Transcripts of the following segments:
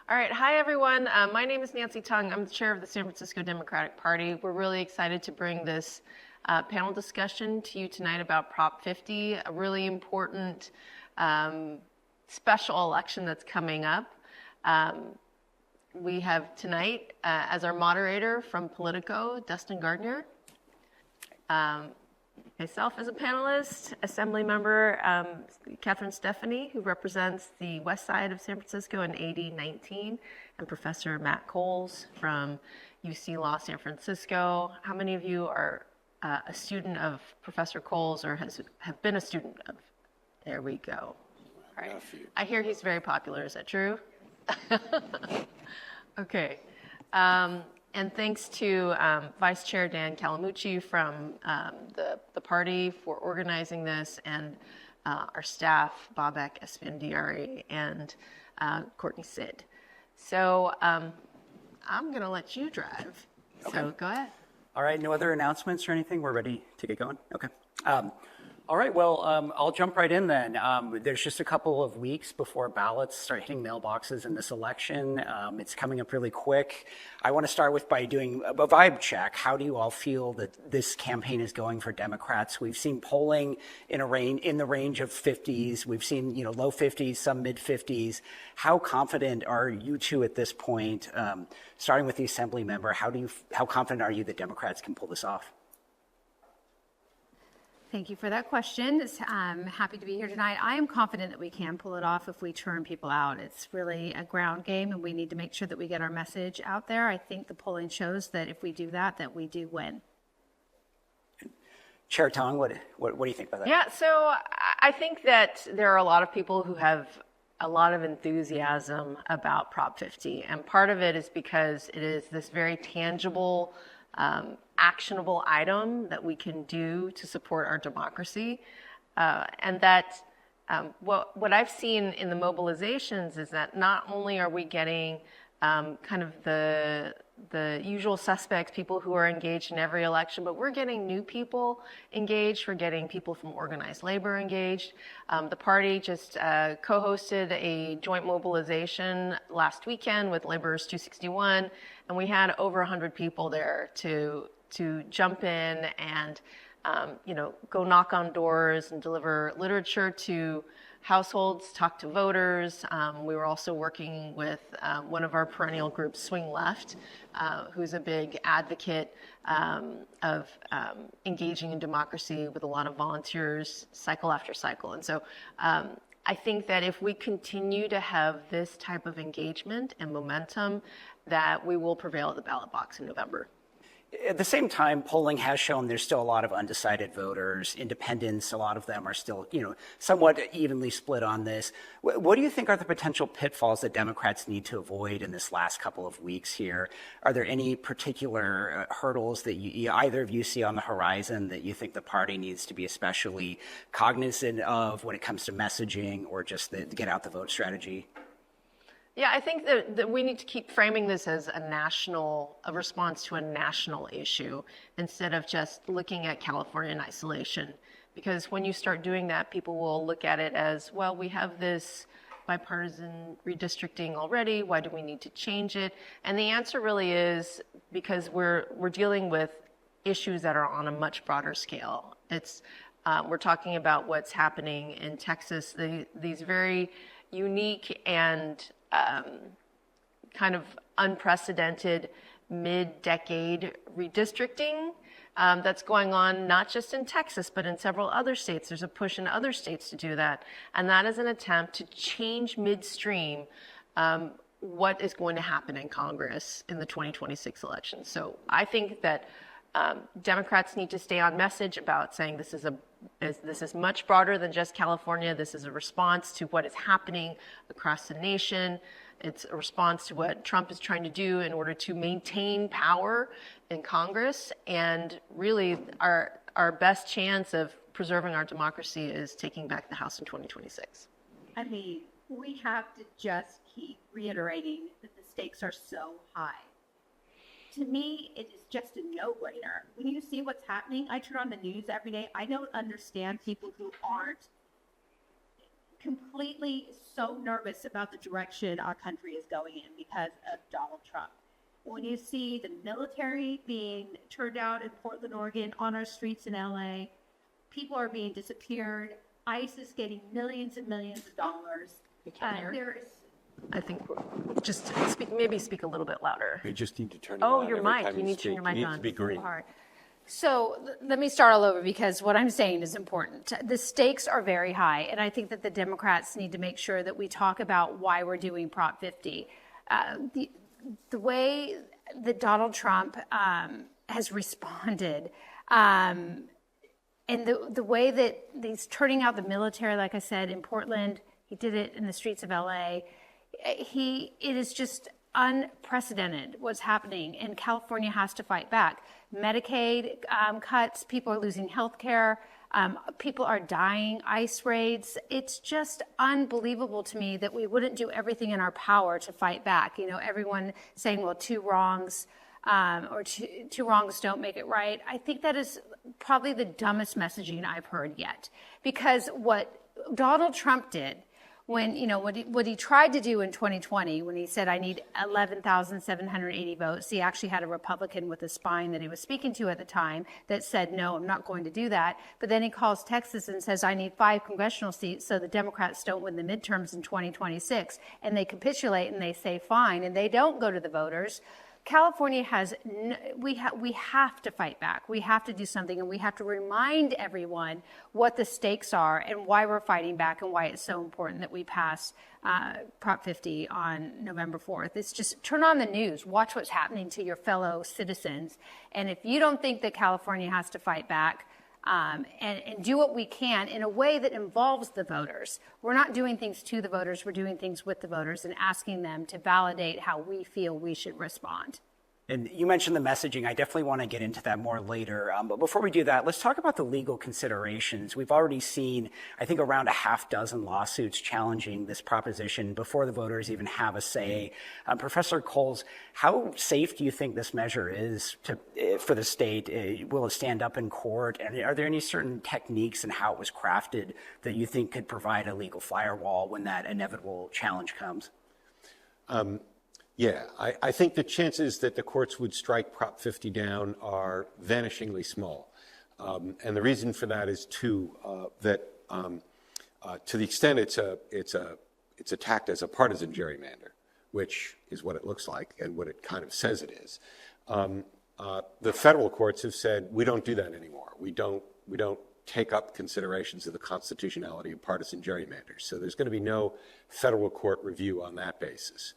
All right. Hi, everyone. My name is Nancy Tung. I'm the chair of the San Francisco Democratic Party. We're really excited to bring this panel discussion to you tonight about Prop 50, a really important special election that's coming up. We have tonight as our moderator from Politico, Dustin Gardner. Myself as a panelist, Assembly Member Catherine Stefani, who represents the west side of San Francisco in AD 19, and Professor Matt Coles from UC Law San Francisco. How many of you are a student of Professor Coles or have been a student of? There we go. All right. I hear he's very popular. Is that true? Okay. And thanks to Vice Chair Dan Calamucci from the party for organizing this, and our staff, Babak Esfandiari and Courtney Sid. So I'm going to let you drive. Okay. So go ahead. All right, no other announcements or anything? We're ready to get going? Okay. All right, well, I'll jump right in then. There's just a couple of weeks before ballots start hitting mailboxes in this election. It's coming up really quick. I want to start by doing a vibe check. How do you all feel that this campaign is going for Democrats? We've seen polling in the range of 50s. We've seen low 50s, some mid 50s. How confident are you two at this point? Starting with the Assembly member, how confident are you that Democrats can pull this off? Thank you for that question. I'm happy to be here tonight. I am confident that we can pull it off if we turn people out. It's really a ground game, and we need to make sure that we get our message out there. I think the polling shows that if we do that we do win. Chair Tung, what do you think about that? Yeah, so I think that there are a lot of people who have a lot of enthusiasm about Prop 50, and part of it is because it is this very tangible, actionable item that we can do to support our democracy. And that what I've seen in the mobilizations is that not only are we getting kind of the usual suspects, people who are engaged in every election, but we're getting new people engaged. We're getting people from organized labor engaged. The party just co-hosted a joint mobilization last weekend with Laborers 261, and we had over 100 people there to jump in and go knock on doors and deliver literature to households, talk to voters. We were also working with one of our perennial groups, Swing Left, who's a big advocate of engaging in democracy with a lot of volunteers, cycle after cycle. And so I think that if we continue to have this type of engagement and momentum, that we will prevail at the ballot box in November. At the same time, polling has shown there's still a lot of undecided voters, independents. A lot of them are still, somewhat evenly split on this. What do you think are the potential pitfalls that Democrats need to avoid in this last couple of weeks here? Are there any particular hurdles that either of you see on the horizon that you think the party needs to be especially cognizant of when it comes to messaging or just the get out the vote strategy? Yeah, I think that we need to keep framing this as a response to a national issue instead of just looking at California in isolation. Because when you start doing that, people will look at it as, well, we have this bipartisan redistricting already. Why do we need to change it? And the answer really is because we're dealing with issues that are on a much broader scale. We're talking about what's happening in Texas, these very unique and kind of unprecedented mid-decade redistricting that's going on not just in Texas, but in several other states. There's a push in other states to do that. And that is an attempt to change midstream what is going to happen in Congress in the 2026 election. So I think that Democrats need to stay on message about saying this is much broader than just California. This is a response to what is happening across the nation. It's a response to what Trump is trying to do in order to maintain power in Congress. And really, our best chance of preserving our democracy is taking back the House in 2026. I mean, we have to just keep reiterating that the stakes are so high. To me, it is just a no-brainer. When you see what's happening, I turn on the news every day. I don't understand people who aren't completely so nervous about the direction our country is going in because of Donald Trump. When you see the military being turned out in Portland, Oregon, on our streets in LA, people are being disappeared. ICE is getting millions and millions of dollars. There is. I think just speak a little bit louder. You just need to turn it Oh, on your every mic. time You need to turn speak. your mic It needs on. to be green. Hard. So let me start all over because what I'm saying is important. The stakes are very high, and I think that the Democrats need to make sure that we talk about why we're doing Prop 50. The way that Donald Trump has responded, and the way that he's turning out the military, like I said, in Portland, he did it in the streets of LA. It is just unprecedented what's happening, and California has to fight back. Medicaid cuts, people are losing health care, people are dying, ICE raids. It's just unbelievable to me that we wouldn't do everything in our power to fight back. You know, everyone saying, well, two wrongs or two wrongs don't make it right. I think that is probably the dumbest messaging I've heard yet, because what Donald Trump did when, you know, what he tried to do in 2020, when he said, I need 11,780 votes, he actually had a Republican with a spine that he was speaking to at the time that said, no, I'm not going to do that. But then he calls Texas and says, I need 5 congressional seats so the Democrats don't win the midterms in 2026. And they capitulate and they say, fine, and they don't go to the voters. California has, we have to fight back. We have to do something, and we have to remind everyone what the stakes are and why we're fighting back and why it's so important that we pass Prop 50 on November 4th. It's just turn on the news, watch what's happening to your fellow citizens. And if you don't think that California has to fight back, and do what we can in a way that involves the voters. We're not doing things to the voters, we're doing things with the voters and asking them to validate how we feel we should respond. And you mentioned the messaging. I definitely want to get into that more later. But before we do that, let's talk about the legal considerations. We've already seen, I think, around a half dozen lawsuits challenging this proposition before the voters even have a say. Professor Coles, how safe do you think this measure is for the state? Will it stand up in court? And are there any certain techniques in how it was crafted that you think could provide a legal firewall when that inevitable challenge comes? Yeah, I think the chances that the courts would strike Prop 50 down are vanishingly small. And the reason for that is, that to the extent it's attacked as a partisan gerrymander, which is what it looks like and what it kind of says it is, the federal courts have said, we don't do that anymore. We don't take up considerations of the constitutionality of partisan gerrymanders. So there's going to be no federal court review on that basis.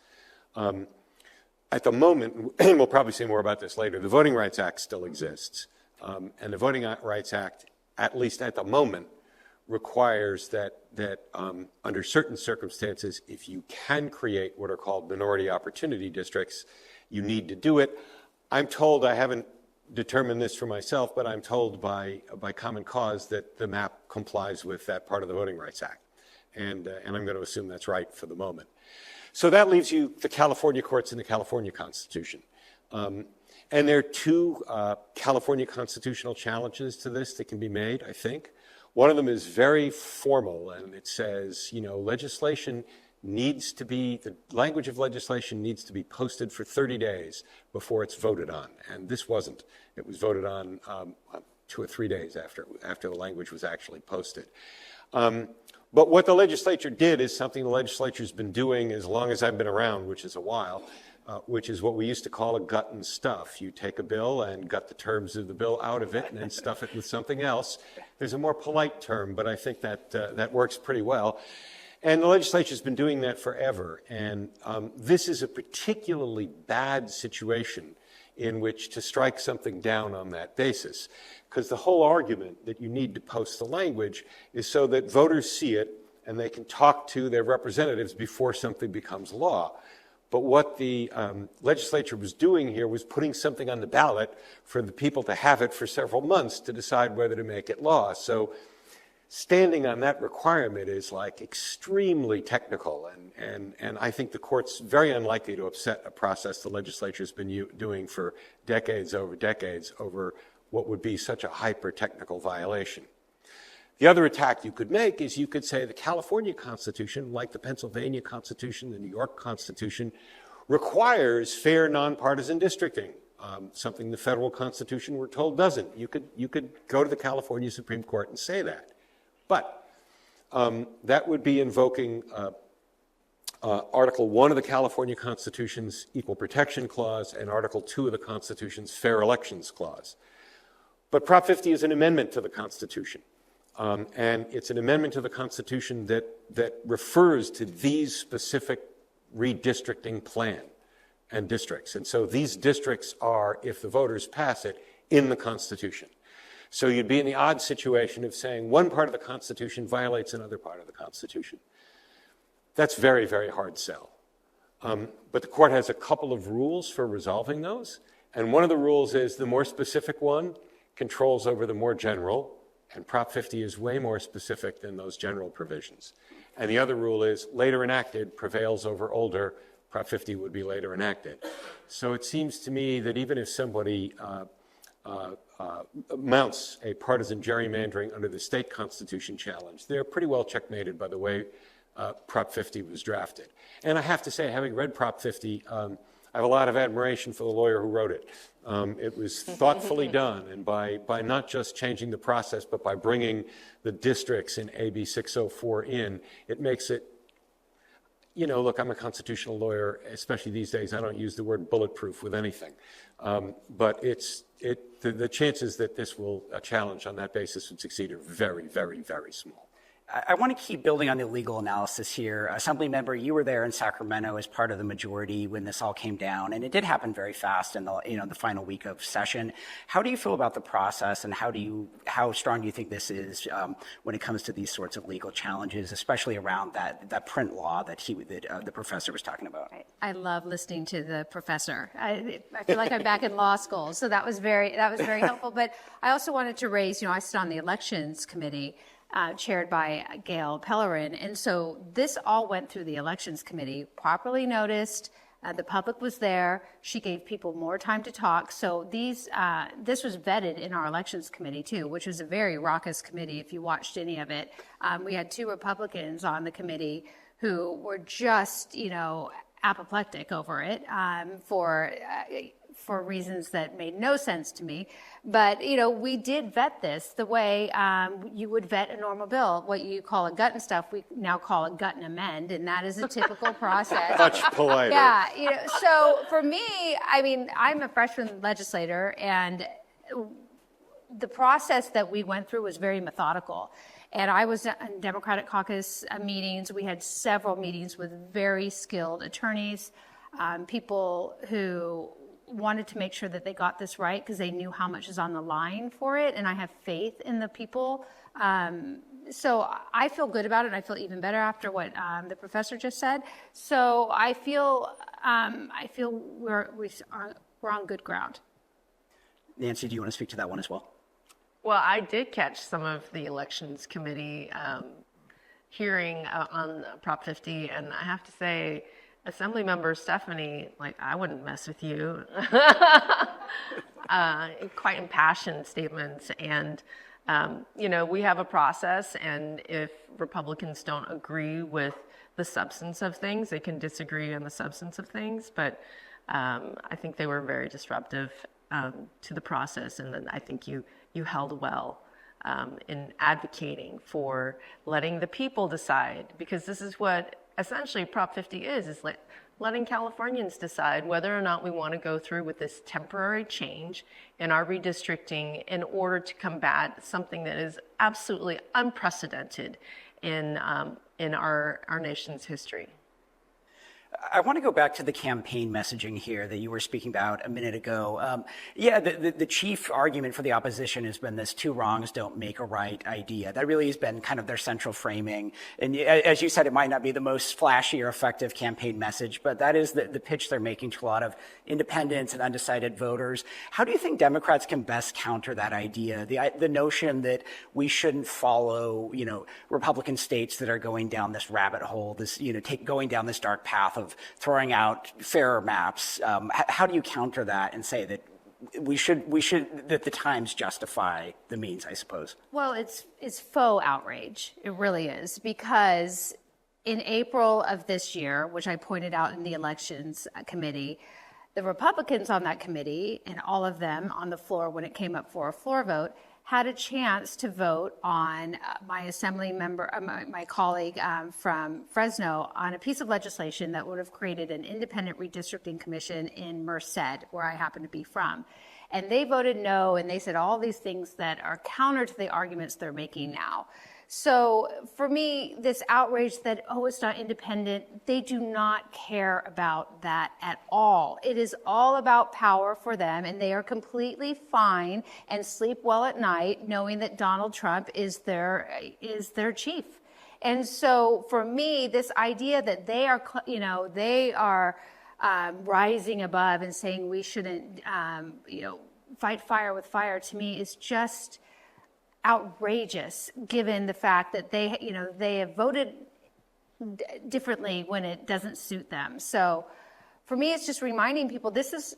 At the moment, and we'll probably say more about this later, the Voting Rights Act still exists. And the Voting Rights Act, at least at the moment, requires that under certain circumstances, if you can create what are called minority opportunity districts, you need to do it. I'm told, I haven't determined this for myself, but I'm told by Common Cause that the map complies with that part of the Voting Rights Act. And I'm going to assume that's right for the moment. So that leaves you the California courts and the California Constitution. And there are 2 California constitutional challenges to this that can be made, I think. One of them is very formal, and it says, you know, the language of legislation needs to be posted for 30 days before it's voted on. And this wasn't. It was voted on 2 or 3 days after the language was actually posted. But what the legislature did is something the legislature's been doing as long as I've been around, which is a while, which is what we used to call a gut and stuff. You take a bill and gut the terms of the bill out of it and then stuff it with something else. There's a more polite term, but I think that works pretty well. And the legislature's been doing that forever. And this is a particularly bad situation in which to strike something down on that basis. Because the whole argument that you need to post the language is so that voters see it and they can talk to their representatives before something becomes law. But what the legislature was doing here was putting something on the ballot for the people to have it for several months to decide whether to make it law. So standing on that requirement is like extremely technical, and I think the court's very unlikely to upset a process the legislature's been doing for decades over what would be such a hyper-technical violation. The other attack you could make is you could say the California Constitution, like the Pennsylvania Constitution, the New York Constitution, requires fair nonpartisan districting, something the federal Constitution, we're told, doesn't. You could go to the California Supreme Court and say that. But that would be invoking Article 1 of the California Constitution's Equal Protection Clause and Article 2 of the Constitution's Fair Elections Clause. But Prop 50 is an amendment to the Constitution. And it's an amendment to the Constitution that refers to these specific redistricting plan and districts. And so these districts are, if the voters pass it, in the Constitution. So you'd be in the odd situation of saying one part of the Constitution violates another part of the Constitution. That's very, very hard sell. But the court has a couple of rules for resolving those. And one of the rules is the more specific one controls over the more general, and Prop 50 is way more specific than those general provisions. And the other rule is later enacted prevails over older. Prop 50 would be later enacted. So it seems to me that even if somebody mounts a partisan gerrymandering under the state constitution challenge, they're pretty well checkmated by the way Prop 50 was drafted. And I have to say, having read Prop 50, I have a lot of admiration for the lawyer who wrote it. It was thoughtfully done, and by not just changing the process, but by bringing the districts in AB 604 in, it makes it, you know, look, I'm a constitutional lawyer, especially these days, I don't use the word bulletproof with anything. But the chances that this will, a challenge on that basis would succeed are very, very, very small. I want to keep building on the legal analysis here. Assemblymember, you were there in Sacramento as part of the majority when this all came down, and it did happen very fast in the final week of session. How do you feel about the process, and how strong do you think this is when it comes to these sorts of legal challenges, especially around that print law that the professor was talking about? I love listening to the professor. I feel like I'm back in law school, so that was very helpful. But I also wanted to raise, I sit on the elections committee, chaired by Gail Pellerin. And so this all went through the elections committee, properly noticed. The public was there. She gave people more time to talk. So this was vetted in our elections committee too, which was a very raucous committee if you watched any of it. We had 2 Republicans on the committee who were just, apoplectic over it for reasons that made no sense to me. But, we did vet this the way you would vet a normal bill. What you call a gut and stuff, we now call a gut and amend, and that is a typical process. Much politer. Yeah, so for me, I'm a freshman legislator, and the process that we went through was very methodical. And I was in Democratic caucus meetings. We had several meetings with very skilled attorneys, people who wanted to make sure that they got this right because they knew how much is on the line for it, and I have faith in the people. So I feel good about it, and I feel even better after what the professor just said. So I feel we're on good ground. Nancy, do you want to speak to that one as well? Well, I did catch some of the elections committee hearing on Prop 50, and I have to say, Assemblymember Stefani, I wouldn't mess with you. Quite impassioned statements. And, we have a process, and if Republicans don't agree with the substance of things, they can disagree on the substance of things. But I think they were very disruptive to the process, and then I think you held well in advocating for letting the people decide, because this is what essentially Prop 50 is letting Californians decide whether or not we want to go through with this temporary change in our redistricting in order to combat something that is absolutely unprecedented in our nation's history. I want to go back to the campaign messaging here that you were speaking about a minute ago. The chief argument for the opposition has been this 2 wrongs don't make a right idea. That really has been kind of their central framing. And as you said, it might not be the most flashy or effective campaign message, but that is the pitch they're making to a lot of independents and undecided voters. How do you think Democrats can best counter that idea? The notion that we shouldn't follow, Republican states that are going down this rabbit hole, going down this dark path of throwing out fairer maps. How do you counter that and say that that the times justify the means, I suppose. Well, it's faux outrage. It really is, because in April of this year, which I pointed out in the elections committee, the Republicans on that committee, and all of them on the floor when it came up for a floor vote, had a chance to vote on my assembly member, my colleague from Fresno, on a piece of legislation that would have created an independent redistricting commission in Merced, where I happen to be from. And they voted no, and they said all these things that are counter to the arguments they're making now. So for me, this outrage that, oh, it's not independent, they do not care about that at all. It is all about power for them, and they are completely fine and sleep well at night knowing that Donald Trump is their chief. And so for me, this idea that they are rising above and saying we shouldn't, fight fire with fire, to me is just outrageous, given the fact that they have voted differently when it doesn't suit them. So for me, it's just reminding people this is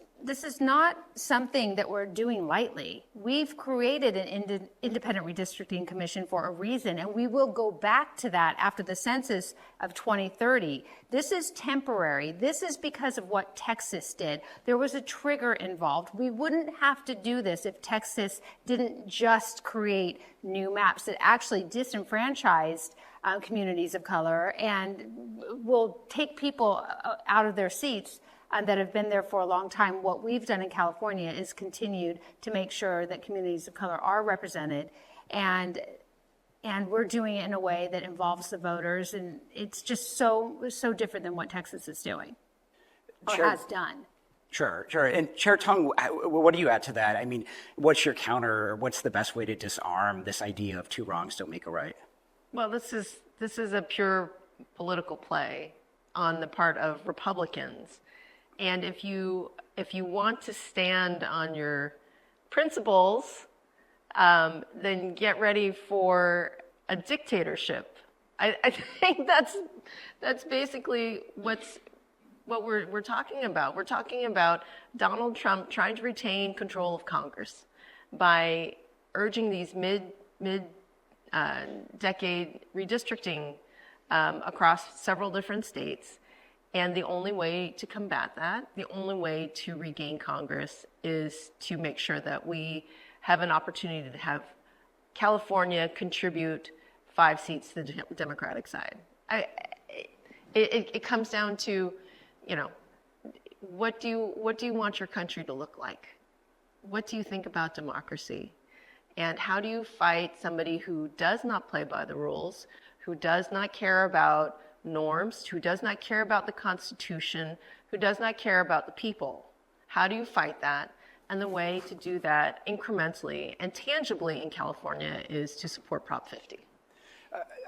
not something that we're doing lightly. We've created an independent redistricting commission for a reason, and we will go back to that after the census of 2030. This is temporary. This is because of what Texas did. There was a trigger involved. We wouldn't have to do this if Texas didn't just create new maps that actually disenfranchised communities of color and will take people out of their seats that have been there for a long time. What we've done in California is continued to make sure that communities of color are represented, and we're doing it in a way that involves the voters, and it's just so different than what Texas is doing or has done. Sure. And Chair Tung, what do you add to that? I mean, what's your counter, or what's the best way to disarm this idea of two wrongs don't make a right? Well, this is a pure political play on the part of Republicans. And if you want to stand on your principles, then get ready for a dictatorship. I think that's basically what we're talking about. We're talking about Donald Trump trying to retain control of Congress by urging these mid-decade redistricting across several different states. And the only way to combat that, the only way to regain Congress, is to make sure that we have an opportunity to have California contribute 5 seats to the Democratic side. It comes down to, what do you want your country to look like? What do you think about democracy? And how do you fight somebody who does not play by the rules, who does not care about norms, who does not care about the Constitution, who does not care about the people? How do you fight that? And the way to do that incrementally and tangibly in California is to support Prop 50.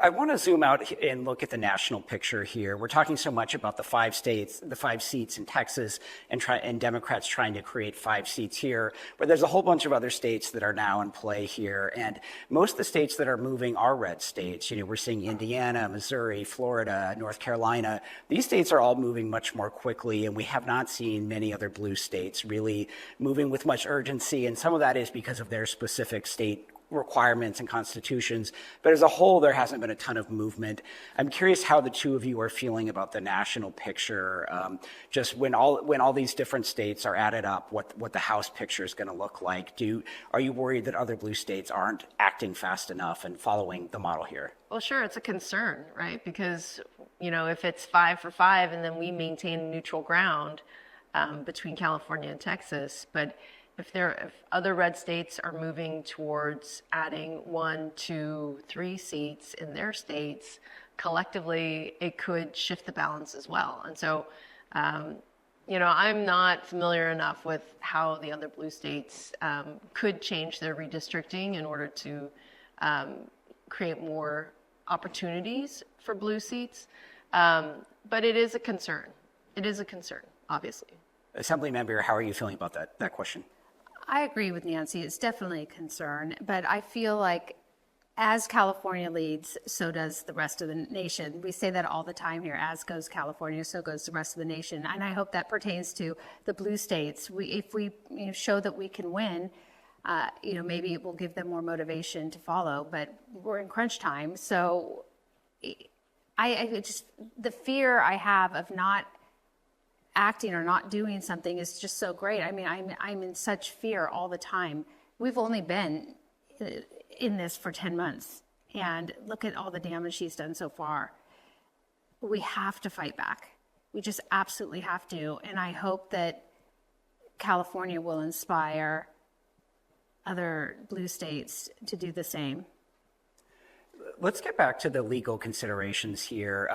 I want to zoom out and look at the national picture here. We're talking so much about the 5 states, the 5 seats in Texas, and Democrats trying to create 5 seats here. But there's a whole bunch of other states that are now in play here. And most of the states that are moving are red states. We're seeing Indiana, Missouri, Florida, North Carolina. These states are all moving much more quickly, and we have not seen many other blue states really moving with much urgency. And some of that is because of their specific state requirements and constitutions, but as a whole, there hasn't been a ton of movement. I'm curious how the two of you are feeling about the national picture, just when all these different states are added up, what the House picture is going to look like. Are you worried that other blue states aren't acting fast enough and following the model here? Well, sure, it's a concern, right? Because, if it's 5 for 5 and then we maintain neutral ground between California and Texas, but if other red states are moving towards adding 1, 2, 3 seats in their states, collectively, it could shift the balance as well. And so, I'm not familiar enough with how the other blue states could change their redistricting in order to create more opportunities for blue seats. But it is a concern. It is a concern, obviously. Assemblymember, how are you feeling about that question? I agree with Nancy. It's definitely a concern, but I feel like as California leads, so does the rest of the nation. We say that all the time here, as goes California, so goes the rest of the nation. And I hope that pertains to the blue states. If we show that we can win, maybe it will give them more motivation to follow, but we're in crunch time. So the fear I have of not acting or not doing something is just so great. I mean, I'm in such fear all the time. We've only been in this for 10 months, and look at all the damage she's done so far. We have to fight back. We just absolutely have to. And I hope that California will inspire other blue states to do the same. Let's get back to the legal considerations here.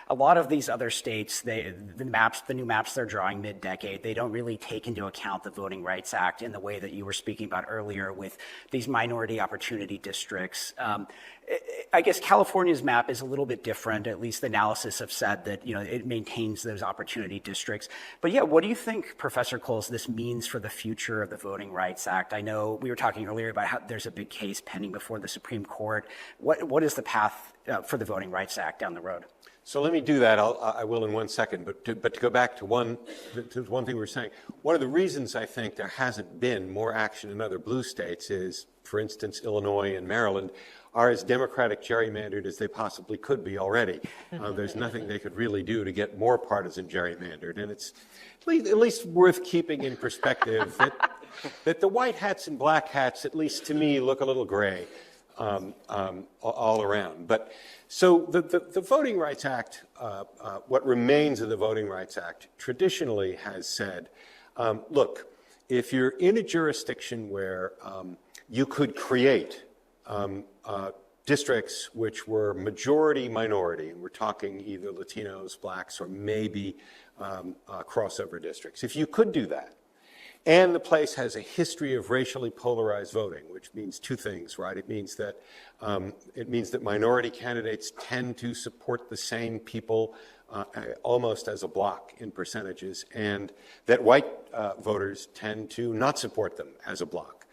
A lot of these other states, the new maps they're drawing mid-decade, they don't really take into account the Voting Rights Act in the way that you were speaking about earlier with these minority opportunity districts. I guess California's map is a little bit different. At least the analysis have said that it maintains those opportunity districts. But yeah, what do you think, Professor Coles, this means for the future of the Voting Rights Act? I know we were talking earlier about how there's a big case pending before the Supreme Court. What is the path for the Voting Rights Act down the road? So let me do that. I will in 1 second. But to go back to one thing we were saying, one of the reasons I think there hasn't been more action in other blue states is, for instance, Illinois and Maryland are as Democratic gerrymandered as they possibly could be already. There's nothing they could really do to get more partisan gerrymandered. And it's at least worth keeping in perspective that the white hats and black hats, at least to me, look a little gray all around. But so the Voting Rights Act, what remains of the Voting Rights Act, traditionally has said, look, if you're in a jurisdiction where you could create districts which were majority minority, and we're talking either Latinos, blacks, or maybe crossover districts. If you could do that, and the place has a history of racially polarized voting, which means two things, right? It means that minority candidates tend to support the same people almost as a block in percentages, and that white voters tend to not support them as a block.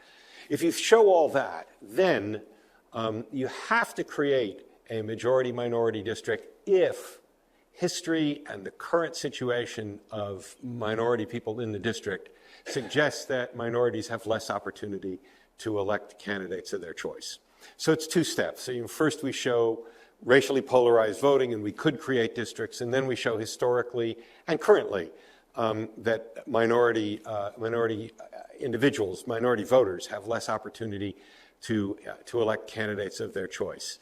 If you show all that, then you have to create a majority-minority district if history and the current situation of minority people in the district suggests that minorities have less opportunity to elect candidates of their choice. So it's two steps. So first we show racially polarized voting, and we could create districts, and then we show historically and currently that minority individuals, minority voters, have less opportunity to elect candidates of their choice.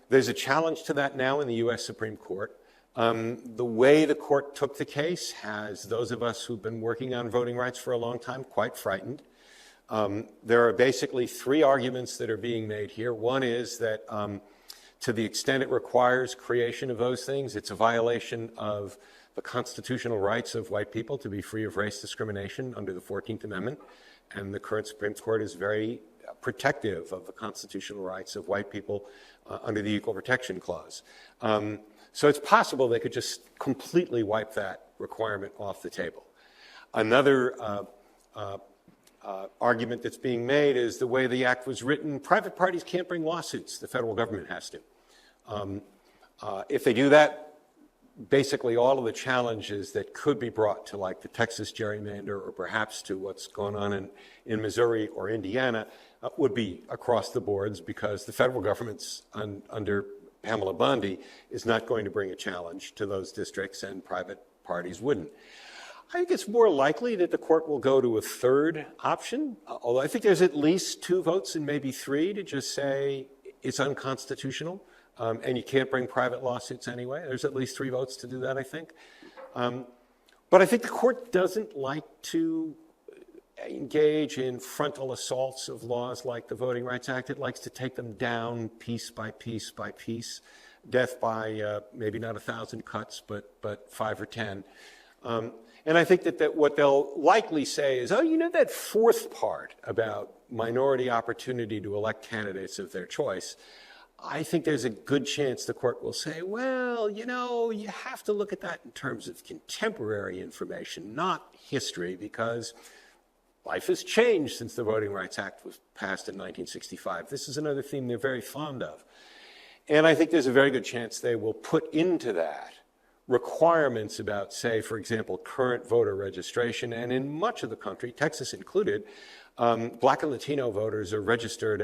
There's a challenge to that now in the U.S. Supreme Court. The way the court took the case has those of us who've been working on voting rights for a long time quite frightened. There are basically three arguments that are being made here. One is that to the extent it requires creation of those things, it's a violation of the constitutional rights of white people to be free of race discrimination under the 14th Amendment. And the current Supreme Court is very protective of the constitutional rights of white people under the Equal Protection Clause. So it's possible they could just completely wipe that requirement off the table. Another argument that's being made is the way the act was written, private parties can't bring lawsuits. The federal government has to. If they do that, basically all of the challenges that could be brought to like the Texas gerrymander or perhaps to what's going on in Missouri or Indiana would be across the boards because the federal government's under Pamela Bondi is not going to bring a challenge to those districts and private parties wouldn't. I think it's more likely that the court will go to a third option, although I think there's at least 2 votes and maybe 3 to just say it's unconstitutional and you can't bring private lawsuits anyway. There's at least 3 votes to do that, I think. But I think the court doesn't like to engage in frontal assaults of laws like the Voting Rights Act. It likes to take them down piece by piece by piece, death by maybe not 1,000 cuts, but 5 or 10. And I think that what they'll likely say is, oh, you know that fourth part about minority opportunity to elect candidates of their choice, I think there's a good chance the court will say, well, you have to look at that in terms of contemporary information, not history, because life has changed since the Voting Rights Act was passed in 1965. This is another theme they're very fond of. And I think there's a very good chance they will put into that requirements about, say, for example, current voter registration. And in much of the country, Texas included, Black and Latino voters are registered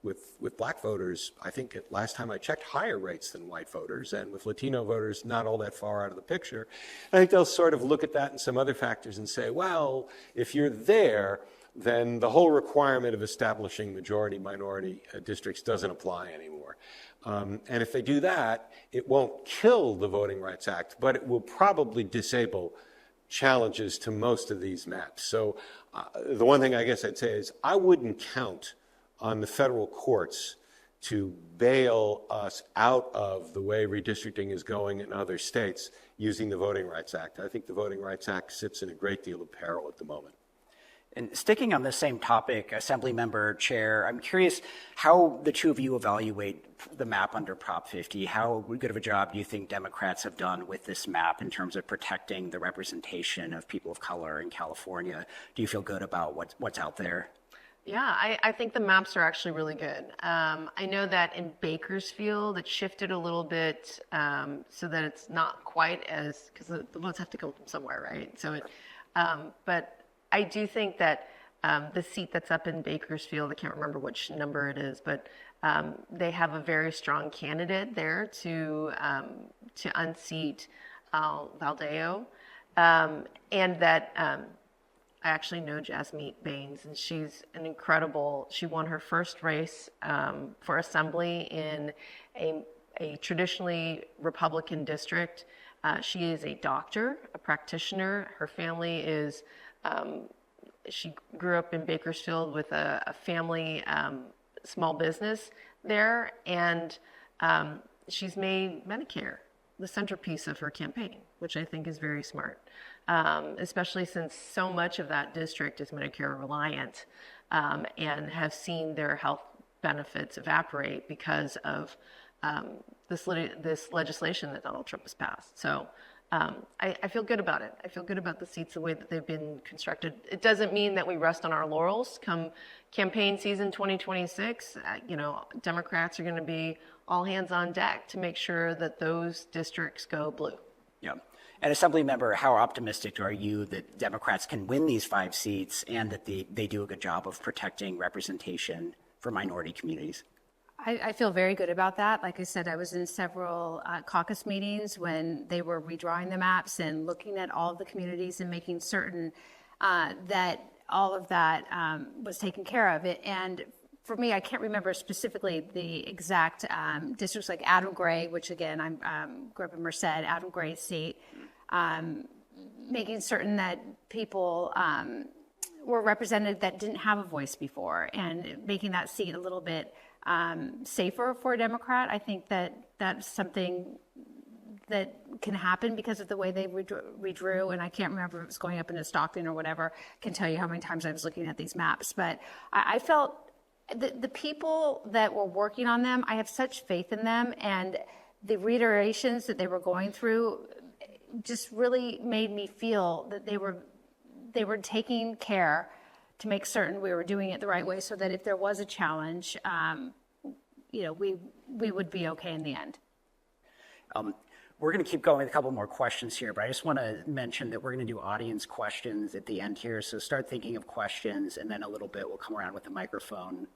with Black voters, I think at last time I checked, higher rates than white voters, and with Latino voters not all that far out of the picture. I think they'll sort of look at that and some other factors and say, well, if you're there, then the whole requirement of establishing majority-minority districts doesn't apply anymore. And if they do that, it won't kill the Voting Rights Act, but it will probably disable challenges to most of these maps. So the one thing I guess I'd say is I wouldn't count on the federal courts to bail us out of the way redistricting is going in other states using the Voting Rights Act. I think the Voting Rights Act sits in a great deal of peril at the moment. And sticking on the same topic, Assemblymember Chair, I'm curious how the two of you evaluate the map under Prop 50. How good of a job do you think Democrats have done with this map in terms of protecting the representation of people of color in California? Do you feel good about what's out there? Yeah, I think the maps are actually really good. I know that in Bakersfield, it shifted a little bit so that it's not quite as, because the votes have to come from somewhere, right? So, but I do think that the seat that's up in Bakersfield, I can't remember which number it is, but they have a very strong candidate there to unseat Valdeo, and that I actually know Jasmeet Baines, and she's an incredible. She won her first race for assembly in a traditionally Republican district. She is a doctor, a practitioner. Her family is. She grew up in Bakersfield with a family small business there, and she's made Medicare the centerpiece of her campaign, which I think is very smart, especially since so much of that district is Medicare reliant and have seen their health benefits evaporate because of this legislation that Donald Trump has passed. So I feel good about it. I feel good about the seats, the way that they've been constructed. It doesn't mean that we rest on our laurels. Come campaign season 2026, Democrats are going to be all hands on deck to make sure that those districts go blue. Yeah. And Assemblymember, how optimistic are you that Democrats can win these 5 seats and that they do a good job of protecting representation for minority communities? I feel very good about that. Like I said, I was in several caucus meetings when they were redrawing the maps and looking at all of the communities and making certain that all of that was taken care of. And for me, I can't remember specifically the exact districts, like Adam Gray, which again, I grew up in Merced, Adam Gray's seat, making certain that people were represented that didn't have a voice before, and making that seat a little bit safer for a Democrat. I think that that's something that can happen because of the way they redrew, and I can't remember if it was going up into Stockton or whatever. I can tell you how many times I was looking at these maps, but I felt the people that were working on them, I have such faith in them, and the reiterations that they were going through just really made me feel that they were taking care to make certain we were doing it the right way, so that if there was a challenge, we would be okay in the end. We're going to keep going with a couple more questions here, but I just want to mention that we're going to do audience questions at the end here. So start thinking of questions, and then a little bit we'll come around with the microphone.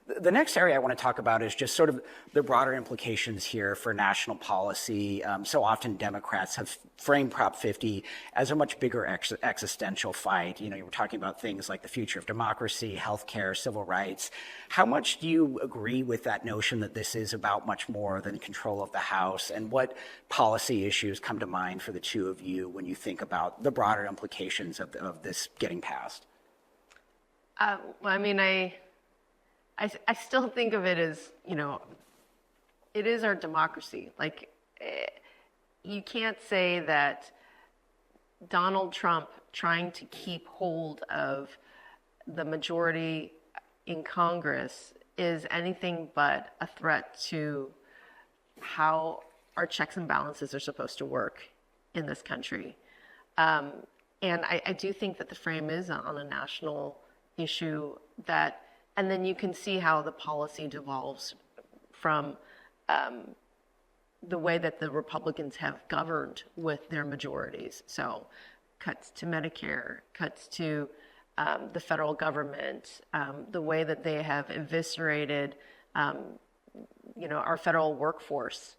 The next area I want to talk about is just sort of the broader implications here for national policy. So often Democrats have framed Prop 50 as a much bigger existential fight. You were talking about things like the future of democracy, healthcare, civil rights. How much do you agree with that notion that this is about much more than control of the House, and what policy issues come to mind for the two of you when you think about the broader implications of this getting passed? I still think of it as, it is our democracy. Like, you can't say that Donald Trump trying to keep hold of the majority in Congress is anything but a threat to how our checks and balances are supposed to work in this country. And I do think that the frame is on a national issue and then you can see how the policy devolves from the way that the Republicans have governed with their majorities. So cuts to Medicare, cuts to the federal government, the way that they have eviscerated, our federal workforce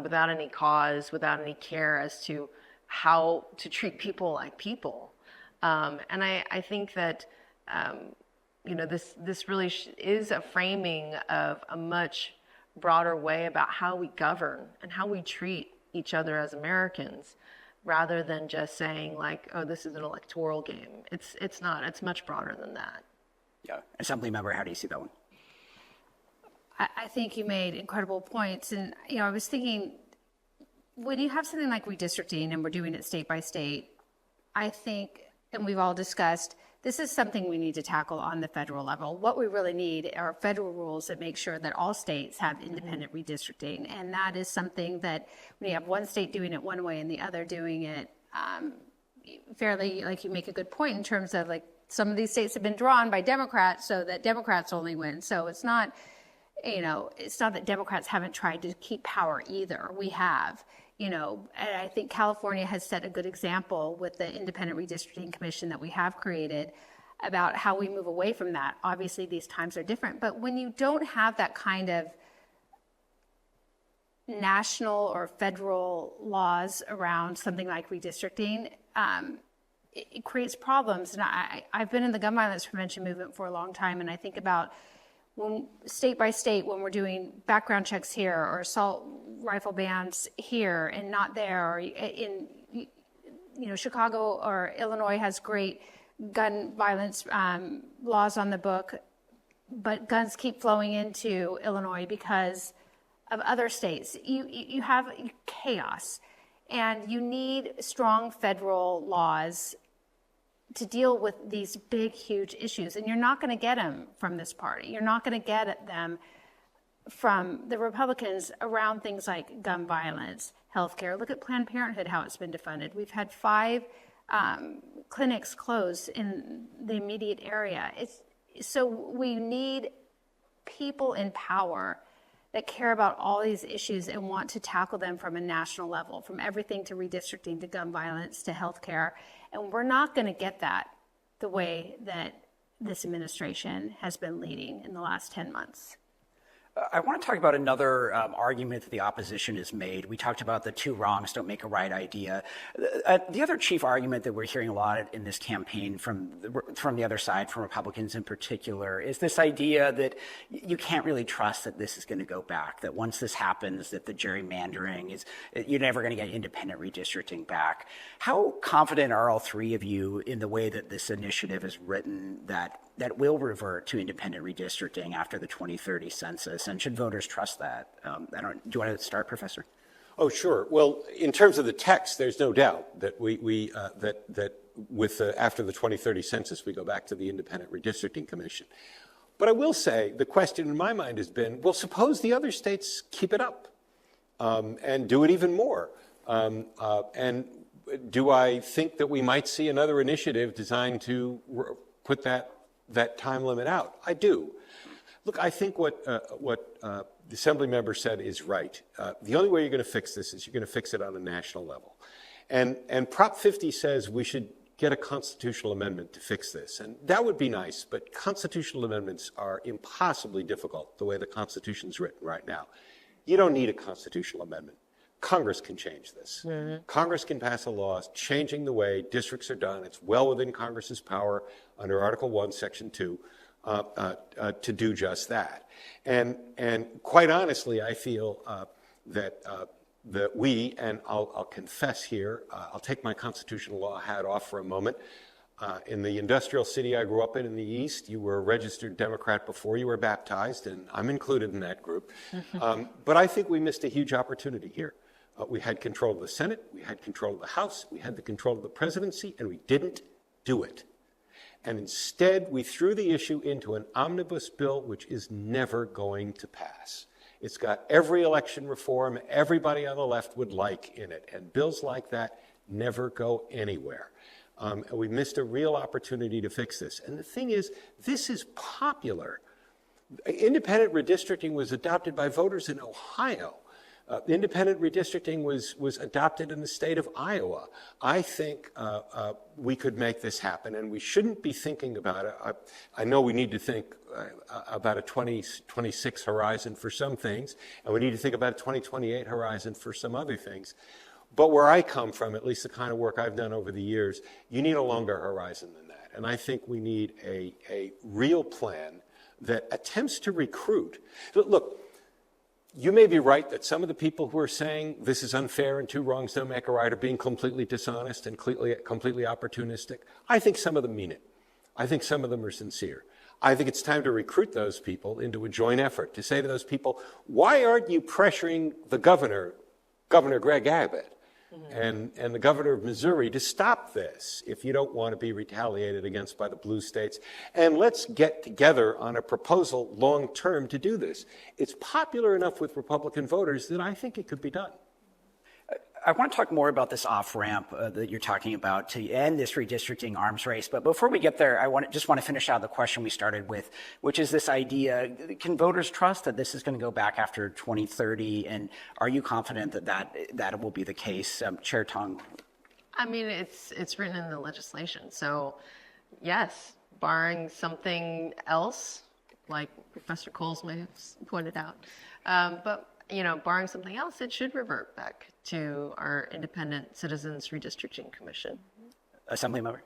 without any cause, without any care as to how to treat people like people. And I think that, this really is a framing of a much broader way about how we govern and how we treat each other as Americans, rather than just saying like, oh, this is an electoral game. It's not. It's much broader than that. Yeah. Assemblymember, how do you see that one? I think you made incredible points. And, I was thinking, when you have something like redistricting and we're doing it state by state, I think, and we've all discussed, this is something we need to tackle on the federal level. What we really need are federal rules that make sure that all states have independent redistricting. And that is something that when you have one state doing it one way and the other doing it fairly, like you make a good point in terms of like some of these states have been drawn by Democrats so that Democrats only win. So it's not, it's not that Democrats haven't tried to keep power either. We have. And I think California has set a good example with the Independent Redistricting Commission that we have created about how we move away from that. Obviously, these times are different, but when you don't have that kind of national or federal laws around something like redistricting, it creates problems. And I've been in the gun violence prevention movement for a long time, and I think about when state by state, when we're doing background checks here or assault rifle bans here and not there, or in Chicago or Illinois has great gun violence laws on the book, but guns keep flowing into Illinois because of other states. You have chaos, and you need strong federal laws to deal with these big, huge issues. And you're not going to get them from this party. You're not going to get them from the Republicans around things like gun violence, healthcare. Look at Planned Parenthood, how it's been defunded. We've had 5 clinics closed in the immediate area. So we need people in power that care about all these issues and want to tackle them from a national level, from everything to redistricting to gun violence to healthcare. And we're not going to get that the way that this administration has been leading in the last 10 months. I want to talk about another argument that the opposition has made. We talked about the 2 wrongs don't make a right idea. The other chief argument that we're hearing a lot in this campaign from the other side, from Republicans in particular, is this idea that you can't really trust that this is going to go back, that once this happens, that the gerrymandering is, you're never going to get independent redistricting back. How confident are all 3 of you in the way that this initiative is written that will revert to independent redistricting after the 2030 census? And should voters trust that? Do you want to start, Professor? Oh, sure. Well, in terms of the text, there's no doubt that after the 2030 census, we go back to the Independent Redistricting Commission. But I will say the question in my mind has been, well, suppose the other states keep it up and do it even more. And do I think that we might see another initiative designed to put that time limit out? I do. Look, I think what the Assembly member said is right. The only way you're going to fix this is you're going to fix it on a national level. And Prop 50 says we should get a constitutional amendment to fix this. And that would be nice, but constitutional amendments are impossibly difficult the way the Constitution's written right now. You don't need a constitutional amendment. Congress can change this. Mm-hmm. Congress can pass a law changing the way districts are done. It's well within Congress's power under Article 1, Section 2 to do just that. And quite honestly, I feel that we, and I'll confess here, I'll take my constitutional law hat off for a moment. In the industrial city I grew up in the East, you were a registered Democrat before you were baptized, and I'm included in that group. But I think we missed a huge opportunity here. We had control of the Senate, we had control of the House, we had the control of the presidency, and we didn't do it. And instead, we threw the issue into an omnibus bill, which is never going to pass. It's got every election reform everybody on the left would like in it, and bills like that never go anywhere. And we missed a real opportunity to fix this. And the thing is, this is popular. Independent redistricting was adopted by voters in Ohio. Independent redistricting was adopted in the state of Iowa. I think we could make this happen, and we shouldn't be thinking about it. I know we need to think about a 2026 horizon for some things, and we need to think about a 2028 horizon for some other things. But where I come from, at least the kind of work I've done over the years, you need a longer horizon than that. And I think we need a real plan that attempts to recruit. Look, you may be right that some of the people who are saying this is unfair and two wrongs don't make a right are being completely dishonest and completely opportunistic. I think some of them mean it. I think some of them are sincere. I think it's time to recruit those people into a joint effort to say to those people, why aren't you pressuring the governor, Governor Greg Abbott, and the governor of Missouri to stop this if you don't want to be retaliated against by the blue states? And let's get together on a proposal long-term to do this. It's popular enough with Republican voters that I think it could be done. I want to talk more about this off-ramp that you're talking about to end this redistricting arms race. But before we get there, I just want to finish out the question we started with, which is this idea, can voters trust that this is going to go back after 2030? And are you confident that will be the case? Chair Tung. I mean, it's written in the legislation. So, yes, barring something else, like Professor Coles may have pointed out. But barring something else, it should revert back to our Independent Citizens Redistricting Commission. Assemblymember?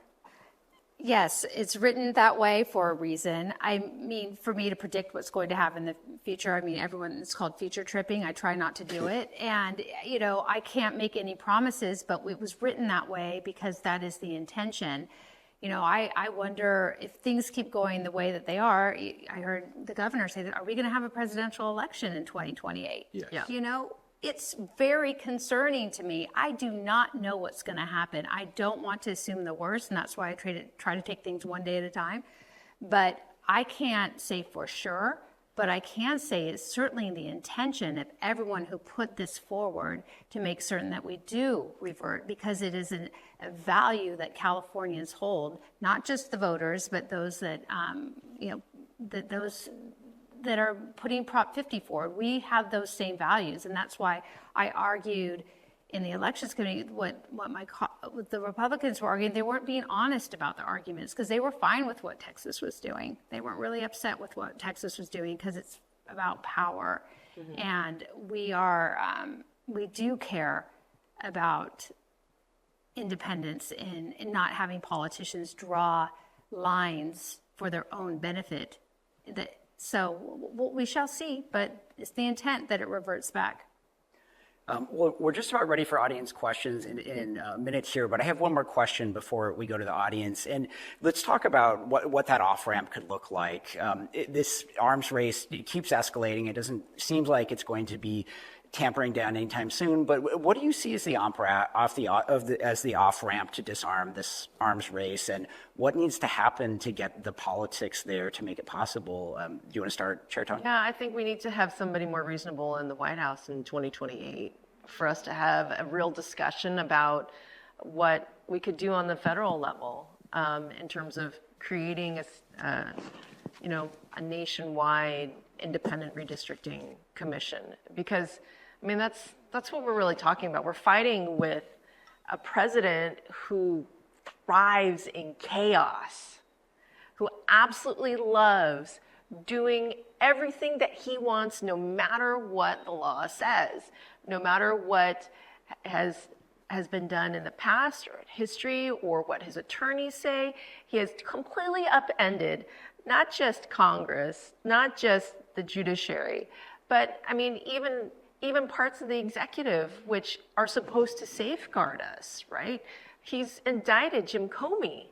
Yes, it's written that way for a reason. I mean, for me to predict what's going to happen in the future, I mean, it's called future tripping. I try not to do it. And, I can't make any promises, but it was written that way because that is the intention. I wonder if things keep going the way that they are. I heard the governor say that, are we going to have a presidential election in 2028? Yes. Yeah. It's very concerning to me. I do not know what's going to happen. I don't want to assume the worst, and that's why I try to take things one day at a time. But I can't say for sure, but I can say it's certainly the intention of everyone who put this forward to make certain that we do revert, because it is a value that Californians hold, not just the voters, but those that, those that are putting Prop 50 forward. We have those same values, and that's why I argued in the elections committee what the Republicans were arguing. They weren't being honest about the arguments because they were fine with what Texas was doing. They weren't really upset with what Texas was doing because it's about power. Mm-hmm. And we do care about independence and not having politicians draw lines for their own benefit. So we shall see, but it's the intent that it reverts back. Well, we're just about ready for audience questions in a minute here, but I have one more question before we go to the audience. And let's talk about what that off-ramp could look like. This arms race keeps escalating. It doesn't seem like it's going to be tampering down anytime soon, but what do you see as the off-ramp to disarm this arms race, and what needs to happen to get the politics there to make it possible? Do you want to start, Chair Tung? Yeah, I think we need to have somebody more reasonable in the White House in 2028 for us to have a real discussion about what we could do on the federal level in terms of creating a nationwide independent redistricting commission, because I mean, that's what we're really talking about. We're fighting with a president who thrives in chaos, who absolutely loves doing everything that he wants, no matter what the law says, no matter what has been done in the past or in history or what his attorneys say. He has completely upended not just Congress, not just the judiciary, but I mean, even parts of the executive, which are supposed to safeguard us, right? He's indicted Jim Comey,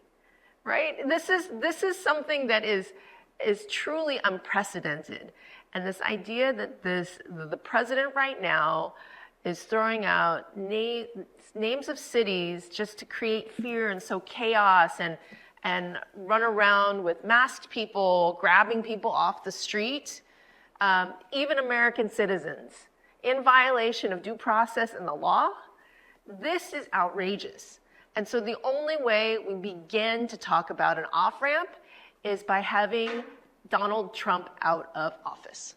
right? This is something that is truly unprecedented. And this idea that the president right now is throwing out names of cities just to create fear and sow chaos and run around with masked people, grabbing people off the street, even American citizens, in violation of due process and the law. This is outrageous. And so the only way we begin to talk about an off-ramp is by having Donald Trump out of office.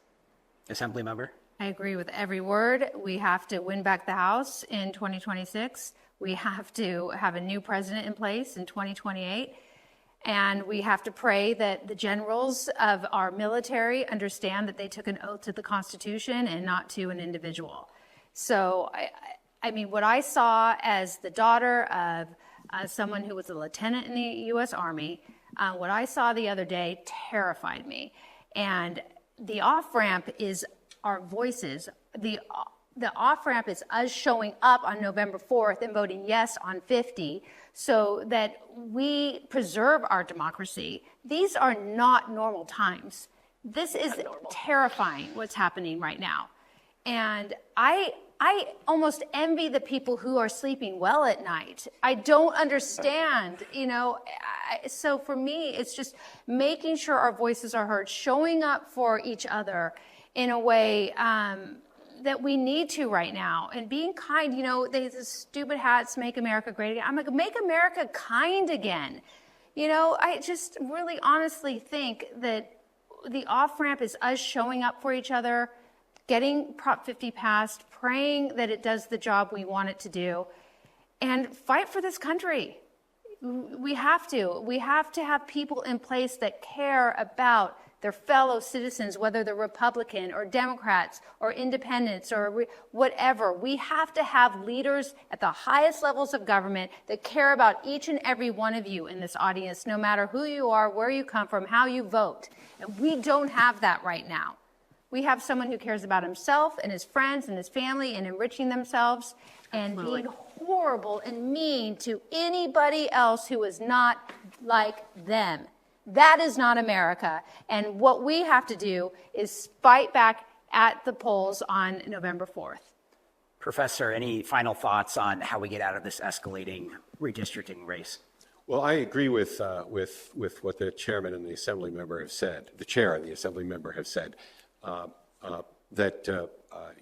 Assembly member? I agree with every word. We have to win back the House in 2026. We have to have a new president in place in 2028. And we have to pray that the generals of our military understand that they took an oath to the Constitution and not to an individual. So, I mean, what I saw as the daughter of someone who was a lieutenant in the U.S. Army, what I saw the other day terrified me. And the off-ramp is our voices. The off-ramp is us showing up on November 4th and voting yes on 50 so that we preserve our democracy. These are not normal times. This is terrifying what's happening right now. And I almost envy the people who are sleeping well at night. I don't understand, so for me, it's just making sure our voices are heard, showing up for each other in a way that we need to right now, and being kind. They the stupid hats, make America great again. I'm like, make America kind again. I just really honestly think that the off-ramp is us showing up for each other, getting Prop 50 passed, praying that it does the job we want it to do, and fight for this country. We have to. We have to have people in place that care about their fellow citizens, whether they're Republican or Democrats or independents or whatever. We have to have leaders at the highest levels of government that care about each and every one of you in this audience, no matter who you are, where you come from, how you vote. And we don't have that right now. We have someone who cares about himself and his friends and his family and enriching themselves and being horrible and mean to anybody else who is not like them. That is not America. And what we have to do is fight back at the polls on November 4th. Professor, any final thoughts on how we get out of this escalating redistricting race? Well, I agree with what the chairman and the assembly member have said, the chair and the assembly member have said, that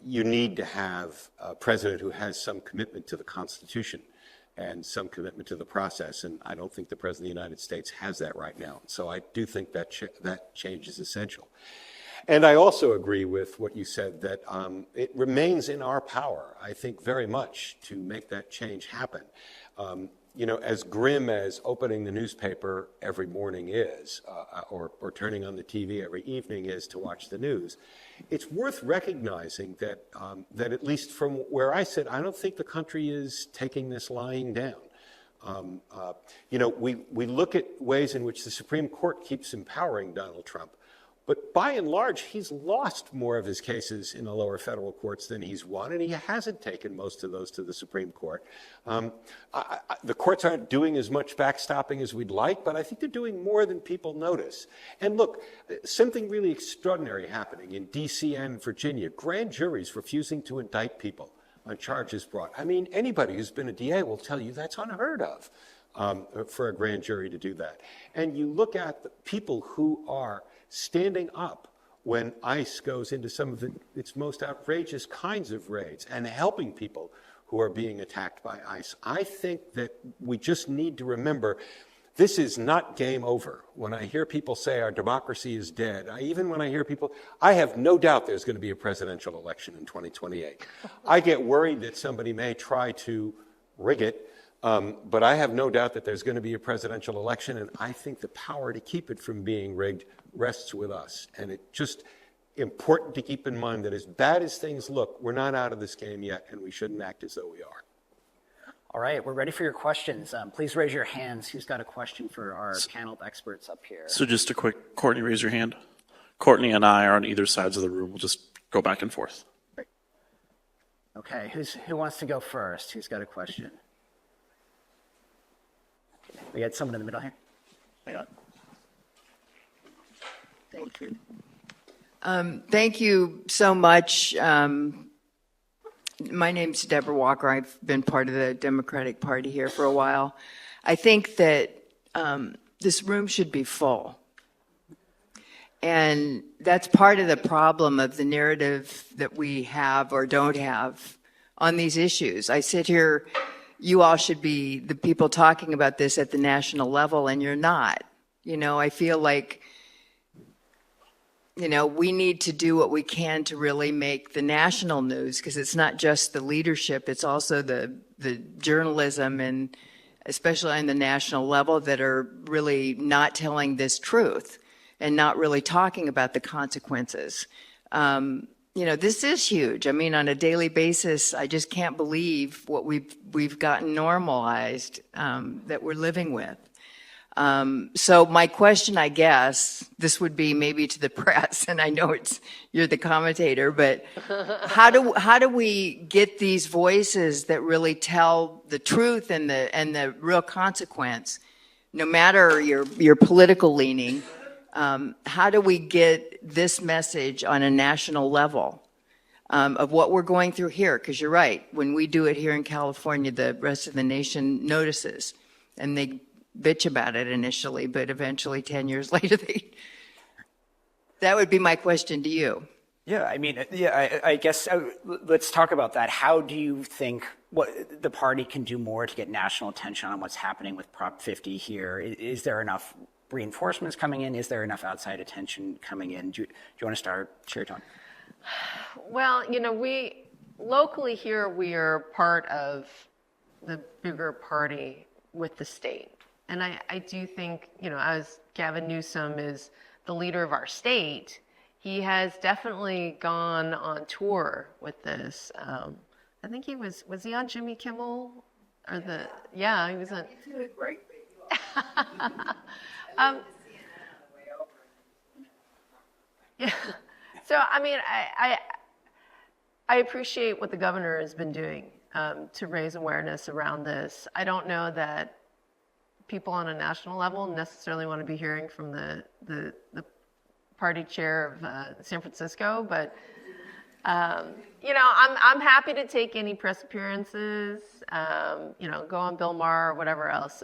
you need to have a president who has some commitment to the Constitution and some commitment to the process. And I don't think the President of the United States has that right now. So I do think that that change is essential. And I also agree with what you said, that it remains in our power, I think, very much to make that change happen. As grim as opening the newspaper every morning is, or turning on the TV every evening is to watch the news, it's worth recognizing that at least from where I sit, I don't think the country is taking this lying down. We look at ways in which the Supreme Court keeps empowering Donald Trump, but by and large, he's lost more of his cases in the lower federal courts than he's won, and he hasn't taken most of those to the Supreme Court. The courts aren't doing as much backstopping as we'd like, but I think they're doing more than people notice. And look, something really extraordinary happening in D.C. and Virginia. Grand juries refusing to indict people on charges brought. I mean, anybody who's been a DA will tell you that's unheard of for a grand jury to do that. And you look at the people who are standing up when ICE goes into some of its most outrageous kinds of raids and helping people who are being attacked by ICE. I think that we just need to remember this is not game over. When I hear people say our democracy is dead, even when I hear people, I have no doubt there's going to be a presidential election in 2028. I get worried that somebody may try to rig it, but I have no doubt that there's going to be a presidential election, and I think the power to keep it from being rigged rests with us. And it's just important to keep in mind that as bad as things look, we're not out of this game yet, and we shouldn't act as though we are. All right, we're ready for your questions. Please raise your hands. Who's got a question for our panel of experts up here? So just a quick, Courtney, raise your hand. Courtney and I are on either sides of the room. We'll just go back and forth. Okay, who wants to go first? Who's got a question? We got someone in the middle here. Hang on. Thank you. Thank you so much. My name's Deborah Walker. I've been part of the Democratic Party here for a while. I think that this room should be full. And that's part of the problem of the narrative that we have or don't have on these issues. I sit here you all should be the people talking about this at the national level, and you're not. I feel like, we need to do what we can to really make the national news, because it's not just the leadership, it's also the journalism, and especially on the national level, that are really not telling this truth and not really talking about the consequences. This is huge. I mean, on a daily basis, I just can't believe what we've gotten normalized that we're living with. So my question, I guess, this would be maybe to the press, and I know you're the commentator, but how do we get these voices that really tell the truth and the real consequence, no matter your political leaning? How do we get this message on a national level of what we're going through here? Because you're right, when we do it here in California, the rest of the nation notices, and they bitch about it initially, but eventually 10 years later, that would be my question to you. Yeah, I mean, I guess let's talk about that. How do you think what the party can do more to get national attention on what's happening with Prop 50 here? Is there enough reinforcements coming in? Is there enough outside attention coming in? Do you want to start, Chair Tung? Well, we locally here, we are part of the bigger party with the state. And I do think, as Gavin Newsom is the leader of our state, he has definitely gone on tour with this. I think he was he on Jimmy Kimmel? He was on. He's doing great. Yeah. So, I mean, I appreciate what the governor has been doing to raise awareness around this. I don't know that people on a national level necessarily want to be hearing from the party chair of San Francisco, but I'm happy to take any press appearances, go on Bill Maher or whatever else.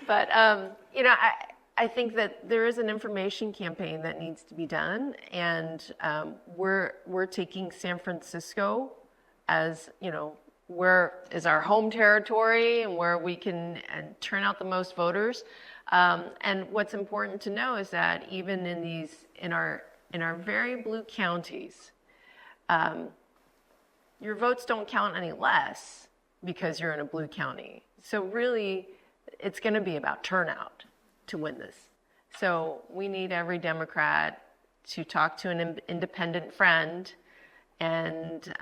But I think that there is an information campaign that needs to be done, and we're taking San Francisco as where is our home territory and where we can turn out the most voters. And what's important to know is that even in our very blue counties, your votes don't count any less because you're in a blue county. So really, it's going to be about turnout to win this. So we need every Democrat to talk to an independent friend and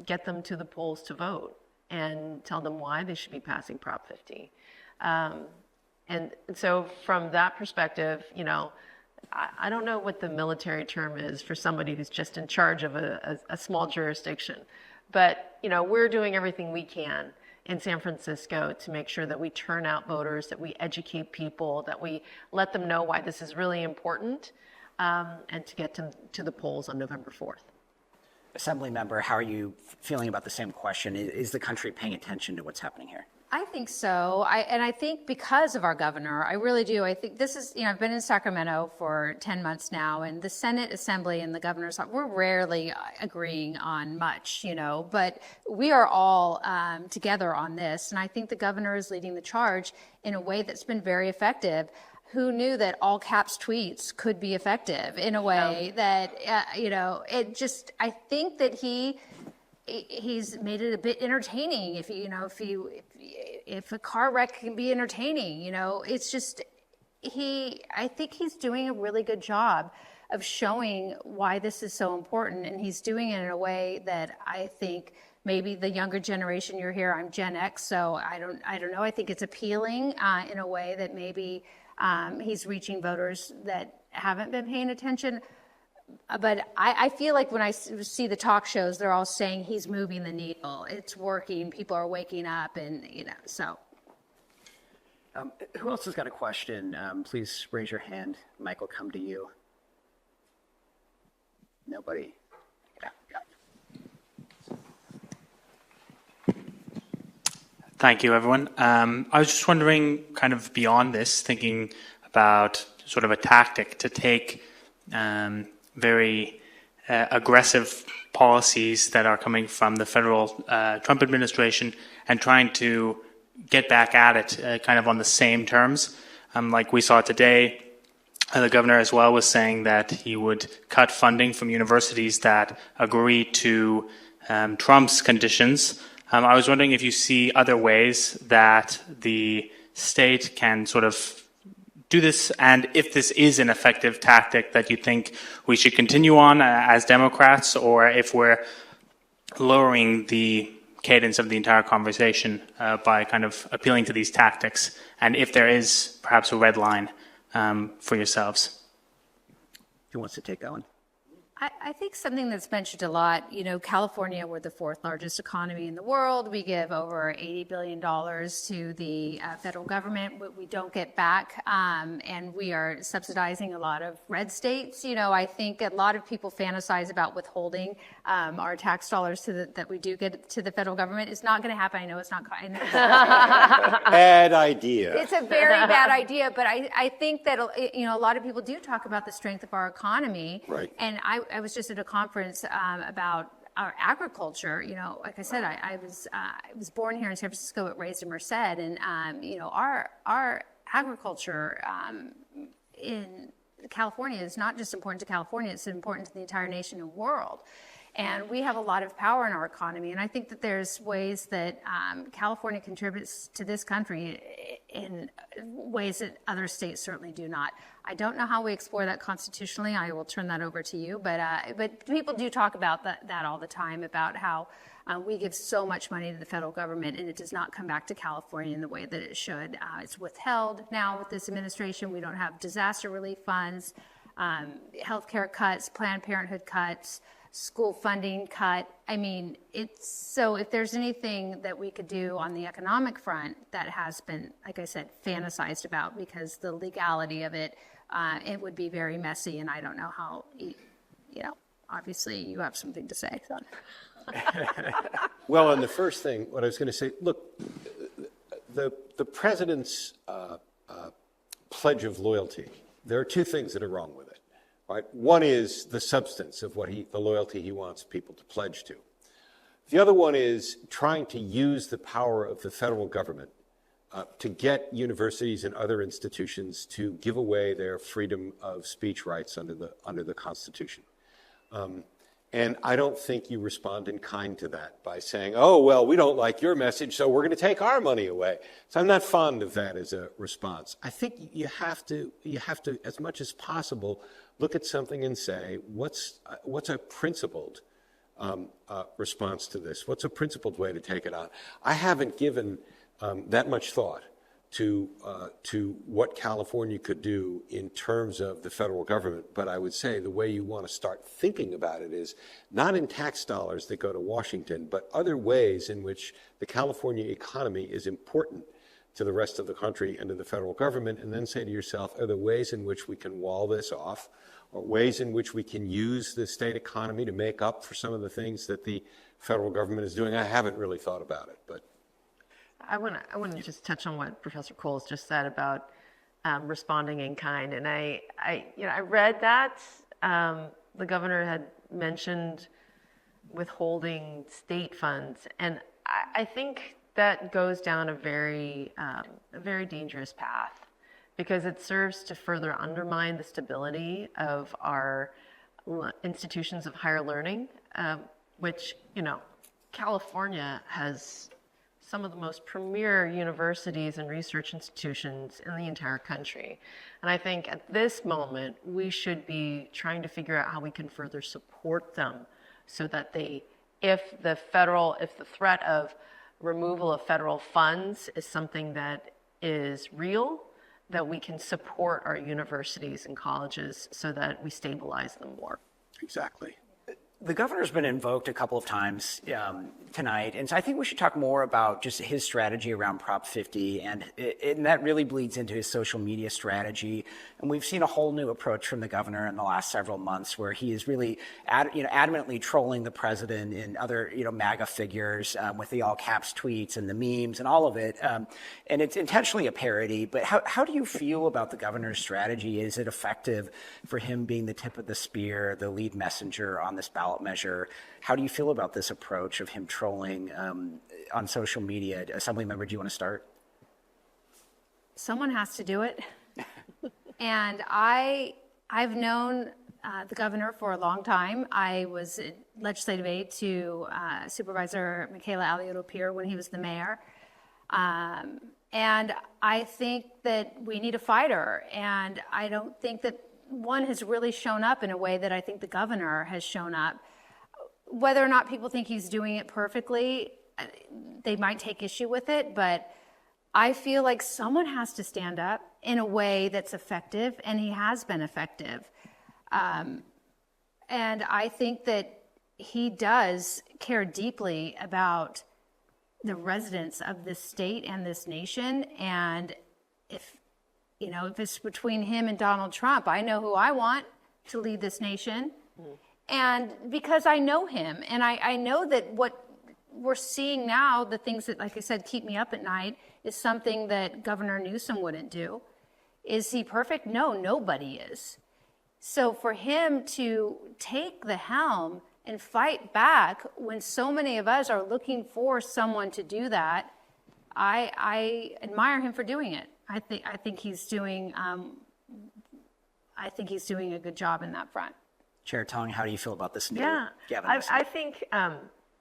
get them to the polls to vote and tell them why they should be passing Prop 50. And so from that perspective, I don't know what the military term is for somebody who's just in charge of a small jurisdiction, but we're doing everything we can in San Francisco to make sure that we turn out voters, that we educate people, that we let them know why this is really important, and to get to the polls on November 4th. Assembly member, how are you feeling about the same question? Is the country paying attention to what's happening here? I think so. I think because of our governor, I really do. I think this is, I've been in Sacramento for 10 months now, and the Senate Assembly and the governor's, we're rarely agreeing on much, but we are all together on this. And I think the governor is leading the charge in a way that's been very effective. Who knew that all caps tweets could be effective in a way that, I think that he's made it a bit entertaining. If a car wreck can be entertaining, it's just, I think he's doing a really good job of showing why this is so important. And he's doing it in a way that I think maybe the younger generation, you're here, I'm Gen X, so I don't know. I think it's appealing in a way that maybe he's reaching voters that haven't been paying attention. But I feel like when I see the talk shows, they're all saying he's moving the needle. It's working. People are waking up, and so. Who else has got a question? Please raise your hand. Mike will come to you. Nobody? Yeah. Thank you, everyone. I was just wondering, kind of beyond this, thinking about sort of a tactic to take very aggressive policies that are coming from the federal Trump administration and trying to get back at it kind of on the same terms. Like we saw today, the governor as well was saying that he would cut funding from universities that agree to Trump's conditions. I was wondering if you see other ways that the state can sort of do this, and if this is an effective tactic that you think we should continue on as Democrats, or if we're lowering the cadence of the entire conversation by kind of appealing to these tactics, and if there is perhaps a red line for yourselves. Who wants to take that one? I think something that's mentioned a lot, California, we're the fourth largest economy in the world. We give over $80 billion to the federal government. We don't get back, and we are subsidizing a lot of red states. I think a lot of people fantasize about withholding our tax dollars that we do get to the federal government. It's not going to happen. I know it's not. Bad idea. It's a very bad idea, but I think that, a lot of people do talk about the strength of our economy. Right. And I was just at a conference about our agriculture. Like I said, I was born here in San Francisco, but raised in Merced, and our agriculture in California is not just important to California; it's important to the entire nation and world. And we have a lot of power in our economy, and I think that there's ways that California contributes to this country in ways that other states certainly do not. I don't know how we explore that constitutionally. I will turn that over to you, but people do talk about that all the time, about how we give so much money to the federal government and it does not come back to California in the way that it should. It's withheld now with this administration. We don't have disaster relief funds, healthcare cuts, Planned Parenthood cuts, school funding cut. I mean, so if there's anything that we could do on the economic front that has been, like I said, fantasized about, because the legality of it, it would be very messy, and I don't know how, obviously you have something to say. So. Well, on the first thing, what I was going to say, look, the president's pledge of loyalty, there are two things that are wrong with it. Right? One is the substance of the loyalty he wants people to pledge to. The other one is trying to use the power of the federal government to get universities and other institutions to give away their freedom of speech rights under the Constitution. And I don't think you respond in kind to that by saying, oh, well, we don't like your message, so we're going to take our money away. So I'm not fond of that as a response. I think you have to, as much as possible, look at something and say, what's a principled response to this? What's a principled way to take it on? I haven't given that much thought to what California could do in terms of the federal government, but I would say the way you want to start thinking about it is not in tax dollars that go to Washington, but other ways in which the California economy is important to the rest of the country and to the federal government, and then say to yourself, are there ways in which we can wall this off, or ways in which we can use the state economy to make up for some of the things that the federal government is doing? I haven't really thought about it, but I want to just touch on what Professor Coles just said about responding in kind. And I read that the governor had mentioned withholding state funds, and I think that goes down a very dangerous path, because it serves to further undermine the stability of our institutions of higher learning, which California has some of the most premier universities and research institutions in the entire country. And I think at this moment, we should be trying to figure out how we can further support them so that if the threat of removal of federal funds is something that is real, that we can support our universities and colleges so that we stabilize them more. exactly. The governor's been invoked a couple of times tonight, and so I think we should talk more about just his strategy around Prop 50, and that really bleeds into his social media strategy. And we've seen a whole new approach from the governor in the last several months, where he is really, adamantly trolling the president and other, MAGA figures with the all caps tweets and the memes and all of it. And it's intentionally a parody. But how do you feel about the governor's strategy? Is it effective for him being the tip of the spear, the lead messenger on this ballot measure? How do you feel about this approach of him trolling on social media? Assemblymember, do you want to start? Someone has to do it. And I've known the governor for a long time. I was legislative aide to Supervisor Michaela Alioto-Pierre when he was the mayor. And I think that we need a fighter. And I don't think that one has really shown up in a way that I think the governor has shown up. Whether or not people think he's doing it perfectly, they might take issue with it, but I feel like someone has to stand up in a way that's effective, and he has been effective. And I think that he does care deeply about the residents of this state and this nation. And if it's between him and Donald Trump, I know who I want to lead this nation. And because I know him, and I know that what we're seeing now, the things that, like I said, keep me up at night, is something that Governor Newsom wouldn't do. Is he perfect? No, nobody is. So for him to take the helm and fight back when so many of us are looking for someone to do that, I admire him for doing it. I think he's doing a good job in that front. Chair Tung, how do you feel about this new Gavin? I think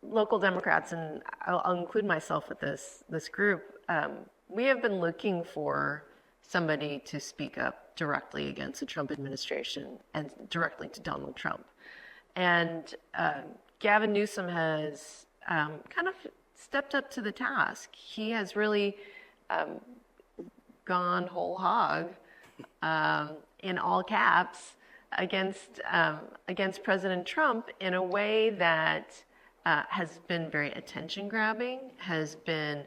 local Democrats, and I'll include myself with this group, we have been looking for somebody to speak up directly against the Trump administration and directly to Donald Trump. And Gavin Newsom has kind of stepped up to the task. He has really gone whole hog in all caps against President Trump in a way that has been very attention-grabbing, has been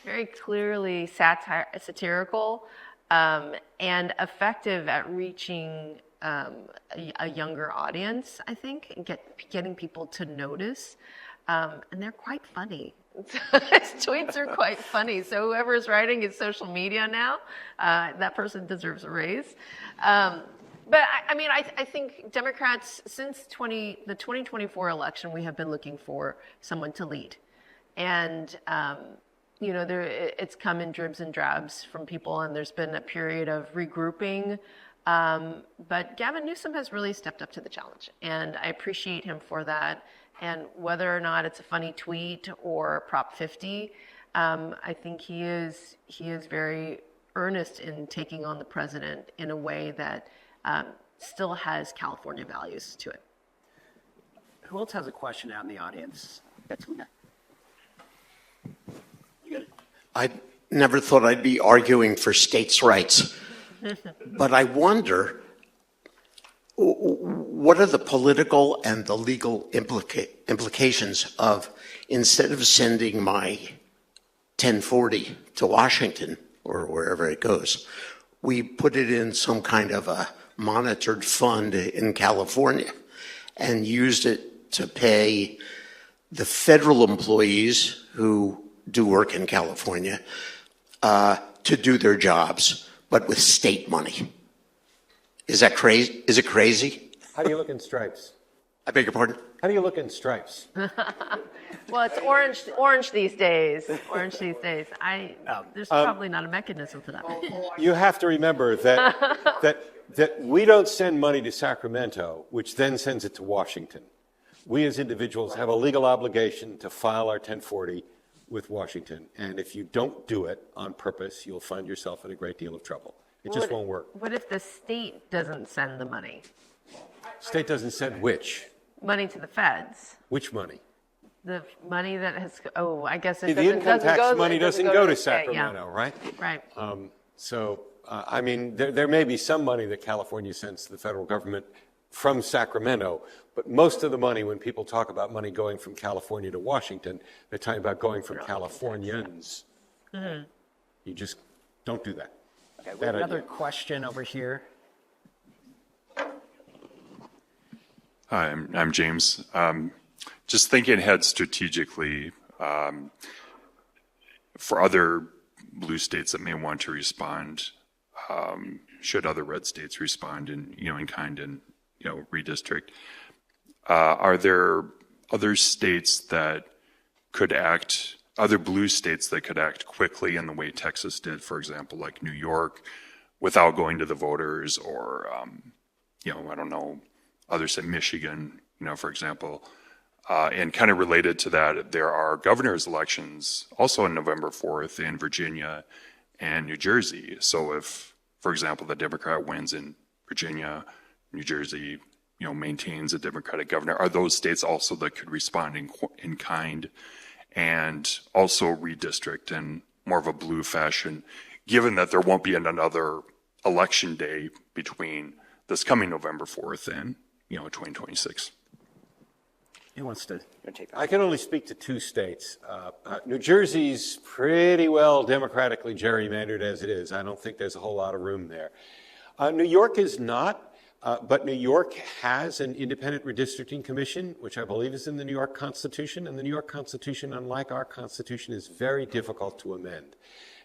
very clearly satirical, and effective at reaching a younger audience, I think, and getting people to notice. And they're quite funny. His tweets are quite funny. So whoever's writing his social media now, that person deserves a raise. But I think Democrats, since the 2024 election, we have been looking for someone to lead. And, it's come in dribs and drabs from people, and there's been a period of regrouping. But Gavin Newsom has really stepped up to the challenge, and I appreciate him for that. And whether or not it's a funny tweet or Prop 50, I think he is very earnest in taking on the president in a way that still has California values to it. Who else has a question out in the audience? I never thought I'd be arguing for states' rights, but I wonder, what are the political and the legal implications of, instead of sending my 1040 to Washington or wherever it goes, we put it in some kind of a monitored fund in California and used it to pay the federal employees who do work in California to do their jobs, but with state money. Is that crazy? Is it crazy? How do you look in stripes? I beg your pardon? How do you look in stripes? Well, it's orange these days. Orange these days. There's probably not a mechanism for that. You have to remember that we don't send money to Sacramento, which then sends it to Washington. We as individuals have a legal obligation to file our 1040 with Washington. And if you don't do it on purpose, you'll find yourself in a great deal of trouble. It just won't work. What if the state doesn't send the money? State doesn't send which? Money to the feds. Which money? The money that has, I guess it The doesn't, income tax go, money doesn't go to Sacramento, right? Right. So, there may be some money that California sends to the federal government from Sacramento. But most of the money, when people talk about money going from California to Washington, they're talking about going from Californians. You just don't do that. Okay, we have another question over here. Hi, I'm James. Just thinking ahead strategically for other blue states that may want to respond, should other red states respond in kind and redistrict. Are there other states that could act, other blue states that could act quickly in the way Texas did, for example, like New York, without going to the voters, or I don't know, others in Michigan, for example. And kind of related to that, there are governor's elections also on November 4th in Virginia and New Jersey. So if, for example, the Democrat wins in Virginia, New Jersey, maintains a Democratic governor, are those states also that could respond in kind and also redistrict in more of a blue fashion, given that there won't be another election day between this coming November 4th and 2026. Who wants to take that? I can only speak to two states. New Jersey's pretty well democratically gerrymandered as it is. I don't think there's a whole lot of room there. New York is not, but New York has an independent redistricting commission, which I believe is in the New York Constitution. And the New York Constitution, unlike our Constitution, is very difficult to amend.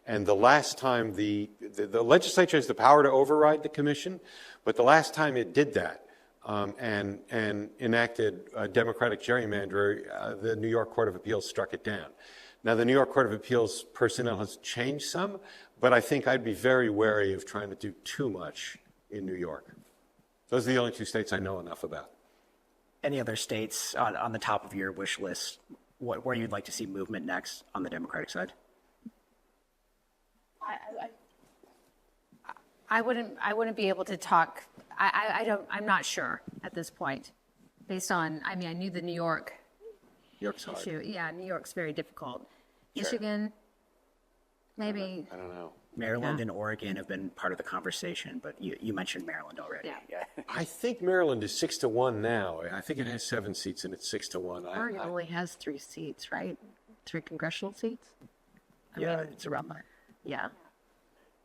And the last time the legislature has the power to override the commission, but the last time it did that, and enacted a democratic gerrymander, the New York Court of Appeals struck it down. Now, the New York Court of Appeals personnel has changed some, but I think I'd be very wary of trying to do too much in New York. Those are the only two states I know enough about. Any other states on the top of your wish list, where you'd like to see movement next on the Democratic side? I wouldn't be able to talk. I'm not sure at this point, based on, I knew the New York York's hard. issue. Yeah, New York's very difficult. Michigan, maybe. I don't know. Maryland and Oregon have been part of the conversation, but you mentioned Maryland already. Yeah. I think Maryland is 6-1 now. I think it has 7 seats and it's 6-1. Oregon only has 3 seats, right? 3 congressional seats? It's around that. Yeah.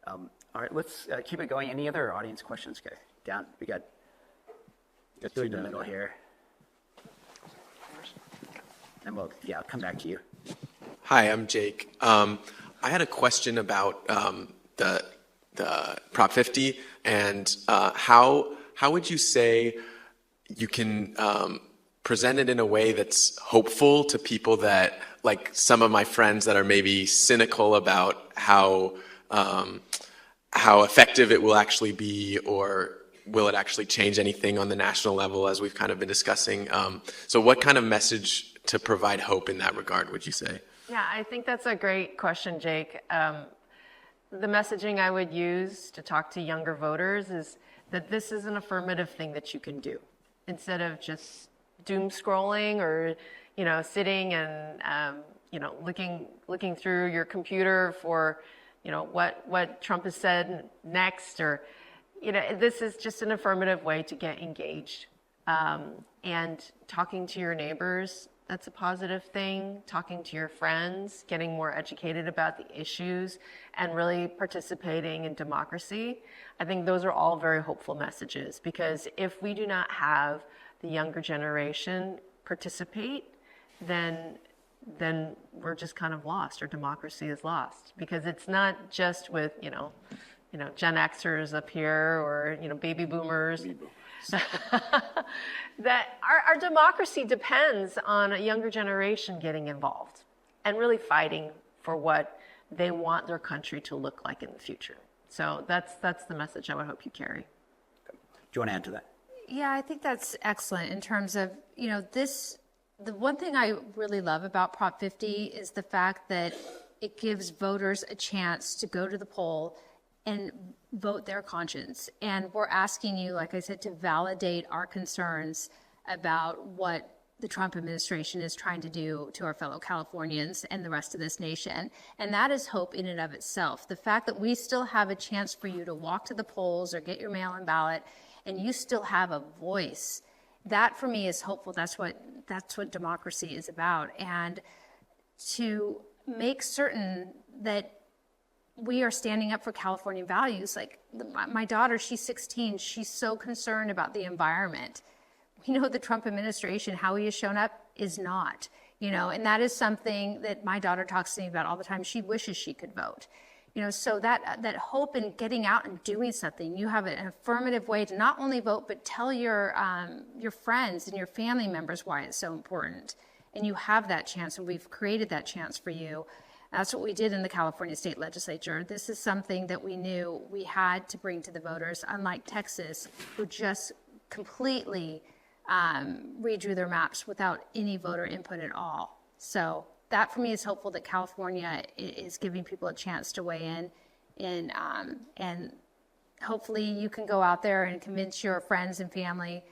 All right, let's keep it going. Any other audience questions? Okay, down. We got two in the middle here. And we'll come back to you. Hi, I'm Jake. I had a question about the Prop 50 and how would you say you can present it in a way that's hopeful to people that, like some of my friends that are maybe cynical about how effective it will actually be, or will it actually change anything on the national level, as we've kind of been discussing. So what kind of message to provide hope in that regard would you say? Yeah, I think that's a great question, Jake. The messaging I would use to talk to younger voters is that this is an affirmative thing that you can do, instead of just doom scrolling or, sitting and, looking through your computer for, what Trump has said next, or, this is just an affirmative way to get engaged. And talking to your neighbors, that's a positive thing. Talking to your friends, getting more educated about the issues, and really participating in democracy. I think those are all very hopeful messages, because if we do not have the younger generation participate, then we're just kind of lost, or democracy is lost. Because it's not just with, Gen Xers up here, or, baby boomers. That our democracy depends on a younger generation getting involved and really fighting for what they want their country to look like in the future. So that's the message I would hope you carry. Do you want to add to that? Yeah, I think that's excellent in terms of, the one thing I really love about Prop 50 is the fact that it gives voters a chance to go to the poll and vote their conscience. And we're asking you, like I said, to validate our concerns about what the Trump administration is trying to do to our fellow Californians and the rest of this nation. And that is hope in and of itself. The fact that we still have a chance for you to walk to the polls or get your mail-in ballot and you still have a voice. That for me is hopeful. That's what democracy is about. And to make certain that we are standing up for California values. Like my daughter, she's 16. She's so concerned about the environment. We know the Trump administration, how he has shown up is not, and that is something that my daughter talks to me about all the time. She wishes she could vote. So that hope in getting out and doing something, you have an affirmative way to not only vote, but tell your friends and your family members why it's so important. And you have that chance, and we've created that chance for you. That's what we did in the California State Legislature. This is something that we knew we had to bring to the voters, unlike Texas, who just completely redrew their maps without any voter input at all. So that for me is hopeful that California is giving people a chance to weigh in, and hopefully you can go out there and convince your friends and family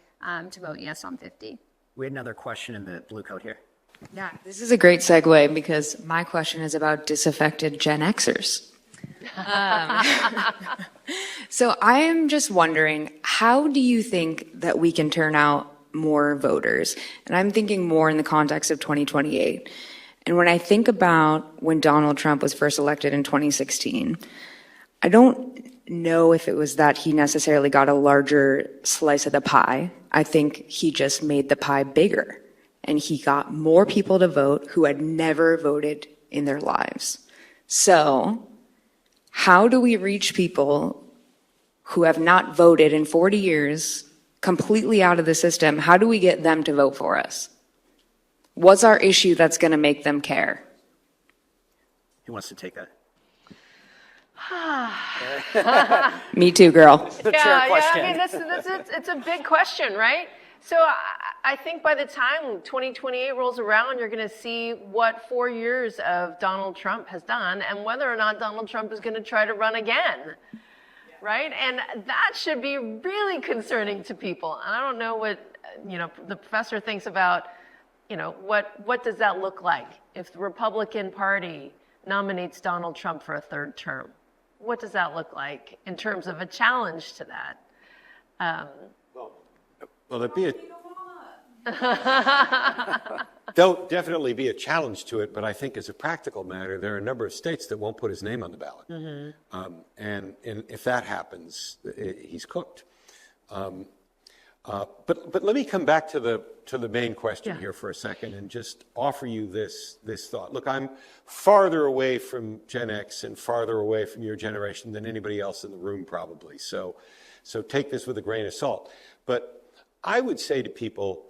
to vote yes on 50. We had another question in the blue coat here. Yeah, this is a great segue because my question is about disaffected Gen Xers. So I am just wondering, how do you think that we can turn out more voters? And I'm thinking more in the context of 2028. And when I think about when Donald Trump was first elected in 2016, I don't know if it was that he necessarily got a larger slice of the pie. I think he just made the pie bigger. And he got more people to vote who had never voted in their lives. So how do we reach people who have not voted in 40 years, completely out of the system? How do we get them to vote for us? What's our issue that's going to make them care? Who wants to take that? Me too, girl. The chair question. I mean, it's a big question, right? So I think by the time 2028 rolls around, you're going to see what 4 years of Donald Trump has done and whether or not Donald Trump is going to try to run again, right? And that should be really concerning to people. And I don't know what, the professor thinks about, what does that look like if the Republican Party nominates Donald Trump for a third term? What does that look like in terms of a challenge to that? Well, there'll definitely be a challenge to it, but I think as a practical matter, there are a number of states that won't put his name on the ballot. Mm-hmm. And if that happens, he's cooked. But let me come back to the main question here for a second and just offer you this thought. Look, I'm farther away from Gen X and farther away from your generation than anybody else in the room probably. So take this with a grain of salt. But I would say to people,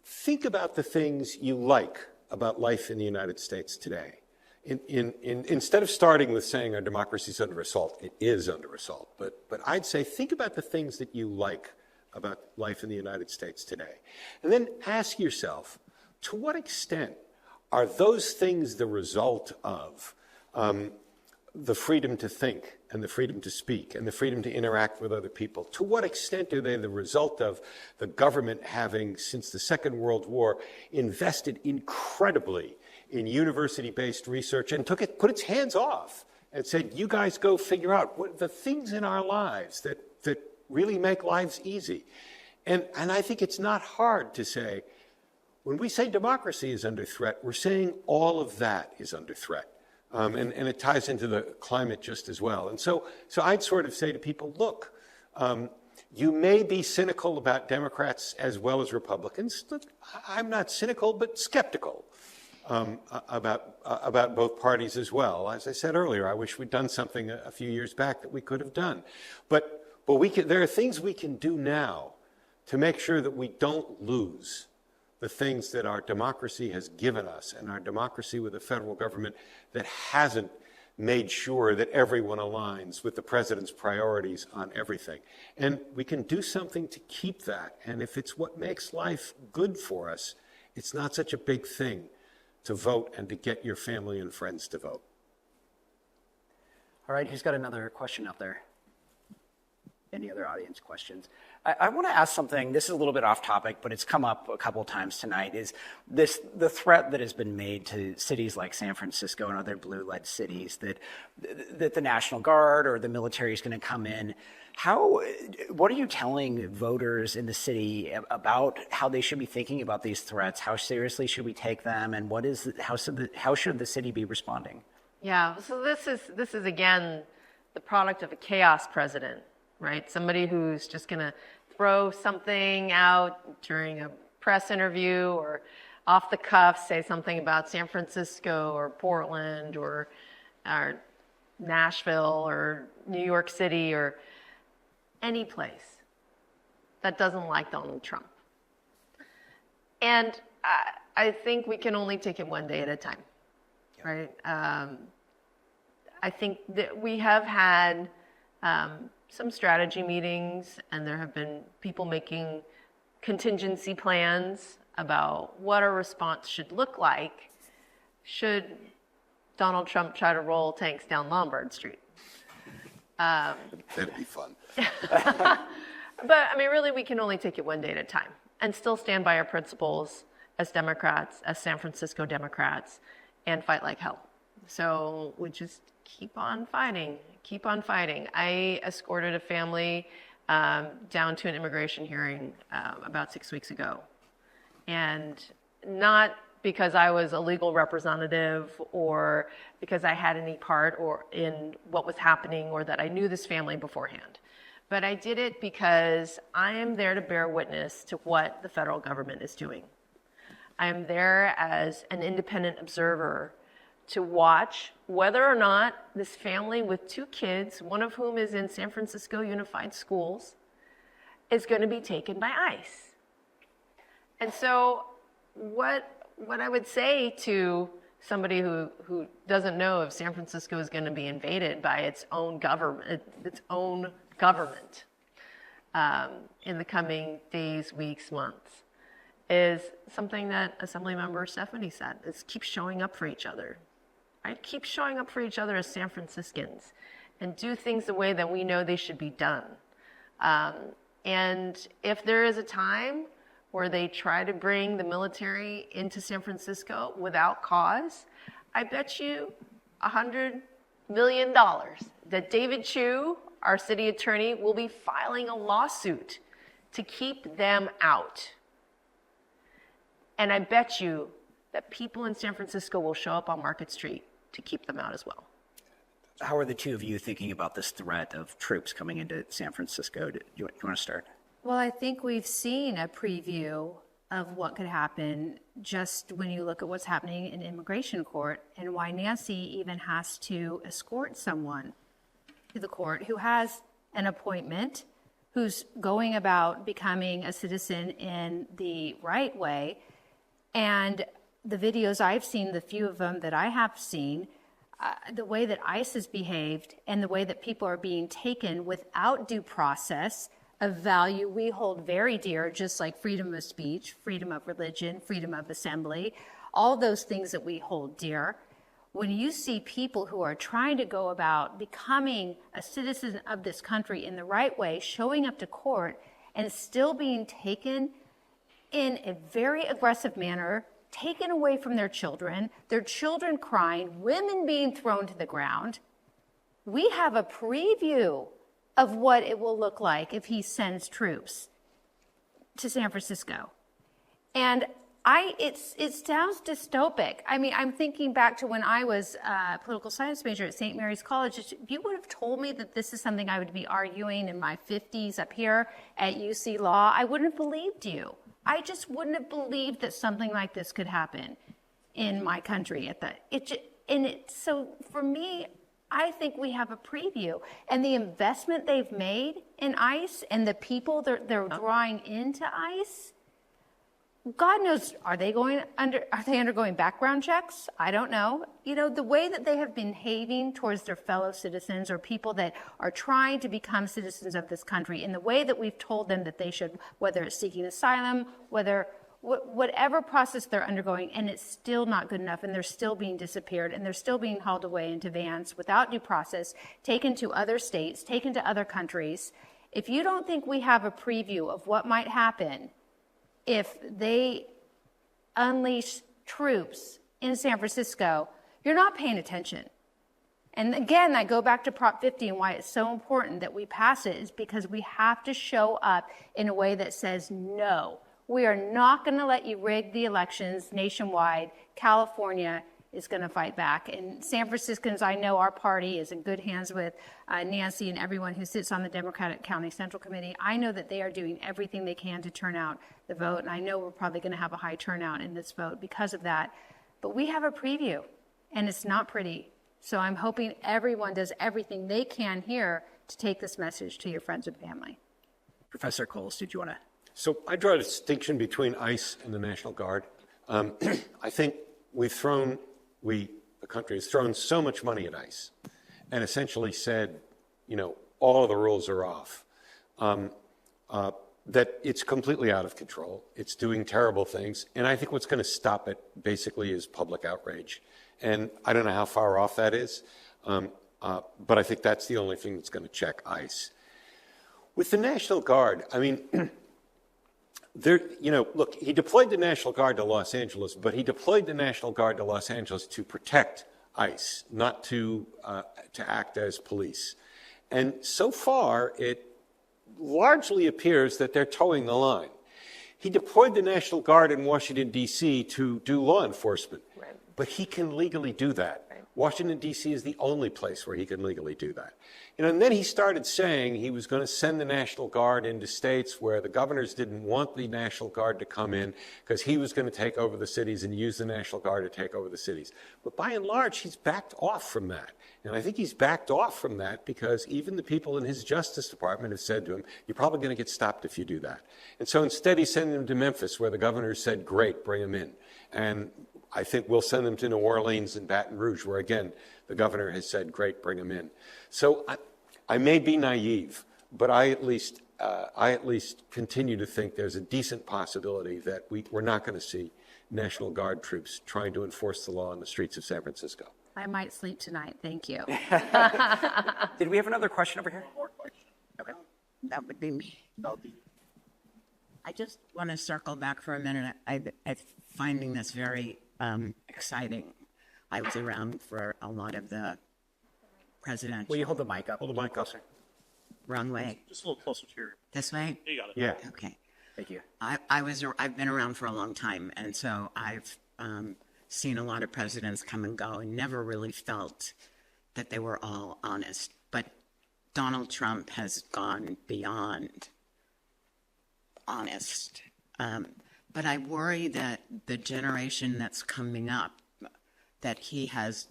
think about the things you like about life in the United States today. Instead of starting with saying our democracy is under assault, it is under assault. But I'd say think about the things that you like about life in the United States today. And then ask yourself, to what extent are those things the result of the freedom to think and the freedom to speak and the freedom to interact with other people? To what extent are they the result of the government having, since the Second World War, invested incredibly in university-based research and put its hands off and said, you guys go figure out what the things in our lives that really make lives easy. And I think it's not hard to say, when we say democracy is under threat, we're saying all of that is under threat. And it ties into the climate just as well. And so I'd sort of say to people, look, you may be cynical about Democrats as well as Republicans. Look, I'm not cynical, but skeptical about both parties as well. As I said earlier, I wish we'd done something a few years back that we could have done. But there are things we can do now to make sure that we don't lose the things that our democracy has given us, and our democracy with a federal government that hasn't made sure that everyone aligns with the president's priorities on everything. And we can do something to keep that. And if it's what makes life good for us, it's not such a big thing to vote and to get your family and friends to vote. All right, who's got another question up there? any other audience questions? I want to ask something. This is a little bit off topic, but it's come up a couple of times tonight. Is the threat that has been made to cities like San Francisco and other blue-led cities that the National Guard or the military is going to come in? What are you telling voters in the city about how they should be thinking about these threats? How seriously should we take them? And how should the city be responding? Yeah, so this is again the product of a chaos president, right? Somebody who's just going to throw something out during a press interview or off the cuff say something about San Francisco or Portland or Nashville or New York City or any place that doesn't like Donald Trump. And I think we can only take it one day at a time, right? I think that we have had some strategy meetings, and there have been people making contingency plans about what our response should look like should Donald Trump try to roll tanks down Lombard Street. That'd be fun. But I mean, really, we can only take it one day at a time and still stand by our principles as Democrats, as San Francisco Democrats, and fight like hell. So we just keep on fighting, keep on fighting. I escorted a family down to an immigration hearing about 6 weeks ago. And not because I was a legal representative or because I had any part or in what was happening or that I knew this family beforehand. But I did it because I am there to bear witness to what the federal government is doing. I am there as an independent observer to watch whether or not this family with 2 kids, one of whom is in San Francisco Unified Schools, is going to be taken by ICE. And so what I would say to somebody who doesn't know if San Francisco is going to be invaded by its own government in the coming days, weeks, months, is something that Assemblymember Stefani said, is keep showing up for each other. Right? Keep showing up for each other as San Franciscans and do things the way that we know they should be done. And if there is a time where they try to bring the military into San Francisco without cause, I bet you $100 million that David Chu, our city attorney, will be filing a lawsuit to keep them out. And I bet you that people in San Francisco will show up on Market Street to keep them out as well. How are the two of you thinking about this threat of troops coming into San Francisco? Do you want to start? Well, I think we've seen a preview of what could happen just when you look at what's happening in immigration court and why Nancy even has to escort someone to the court who has an appointment, who's going about becoming a citizen in the right way. And the videos I've seen, the few of them that I have seen, the way that ICE has behaved and the way that people are being taken without due process, a value we hold very dear, just like freedom of speech, freedom of religion, freedom of assembly, all those things that we hold dear. When you see people who are trying to go about becoming a citizen of this country in the right way, showing up to court and still being taken in a very aggressive manner, taken away from their children crying, women being thrown to the ground, we have a preview of what it will look like if he sends troops to San Francisco. And it sounds dystopic. I mean, I'm thinking back to when I was a political science major at St. Mary's College. If you would have told me that this is something I would be arguing in my 50s up here at UC Law, I wouldn't have believed you. I just wouldn't have believed that something like this could happen in my country. So for me, I think we have a preview, and the investment they've made in ICE and the people they're drawing into ICE, God knows, are they undergoing background checks? I don't know. You know, the way that they have been behaving towards their fellow citizens or people that are trying to become citizens of this country in the way that we've told them that they should, whether it's seeking asylum, whatever process they're undergoing, and it's still not good enough, and they're still being disappeared, and they're still being hauled away into vans without due process, taken to other states, taken to other countries. If you don't think we have a preview of what might happen if they unleash troops in San Francisco, you're not paying attention. And again, I go back to Prop 50 and why it's so important that we pass it is because we have to show up in a way that says, no, we are not going to let you rig the elections nationwide. California is going to fight back. And San Franciscans, I know our party is in good hands with Nancy and everyone who sits on the Democratic County Central Committee. I know that they are doing everything they can to turn out the vote. And I know we're probably going to have a high turnout in this vote because of that. But we have a preview, and it's not pretty. So I'm hoping everyone does everything they can here to take this message to your friends and family. Professor Coles, did you want to? So I draw a distinction between ICE and the National Guard. I think the country has thrown so much money at ICE and essentially said, all of the rules are off, that it's completely out of control. It's doing terrible things. And I think what's going to stop it basically is public outrage. And I don't know how far off that is, but I think that's the only thing that's going to check ICE. With the National Guard, I mean, look, he deployed the National Guard to Los Angeles, but he deployed the National Guard to Los Angeles to protect ICE, not to act as police. And so far, it largely appears that they're towing the line. He deployed the National Guard in Washington, D.C. to do law enforcement. Right. But he can legally do that. Right. Washington, D.C. is the only place where he can legally do that. And then he started saying he was going to send the National Guard into states where the governors didn't want the National Guard to come in because he was going to take over the cities and use the National Guard to take over the cities. But by and large, he's backed off from that. And I think he's backed off from that because even the people in his Justice Department have said to him, you're probably going to get stopped if you do that. And so instead he's sending them to Memphis where the governor said, great, bring them in. And I think we'll send them to New Orleans and Baton Rouge, where, again, the governor has said, great, bring them in. So I may be naive, but I at least continue to think there's a decent possibility that we're not going to see National Guard troops trying to enforce the law on the streets of San Francisco. I might sleep tonight. Thank you. Did we have another question over here? Okay. That would be me. I just want to circle back for a minute. I'm finding this very exciting. I was around for a lot of the presidential. Will you hold the mic up? Hold the mic closer. Wrong way. Just a little closer to your. This way? You got it. Yeah. Okay. Thank you. I've been around for a long time, and so I've seen a lot of presidents come and go and never really felt that they were all honest. But Donald Trump has gone beyond honest. But I worry that the generation that's coming up, that he has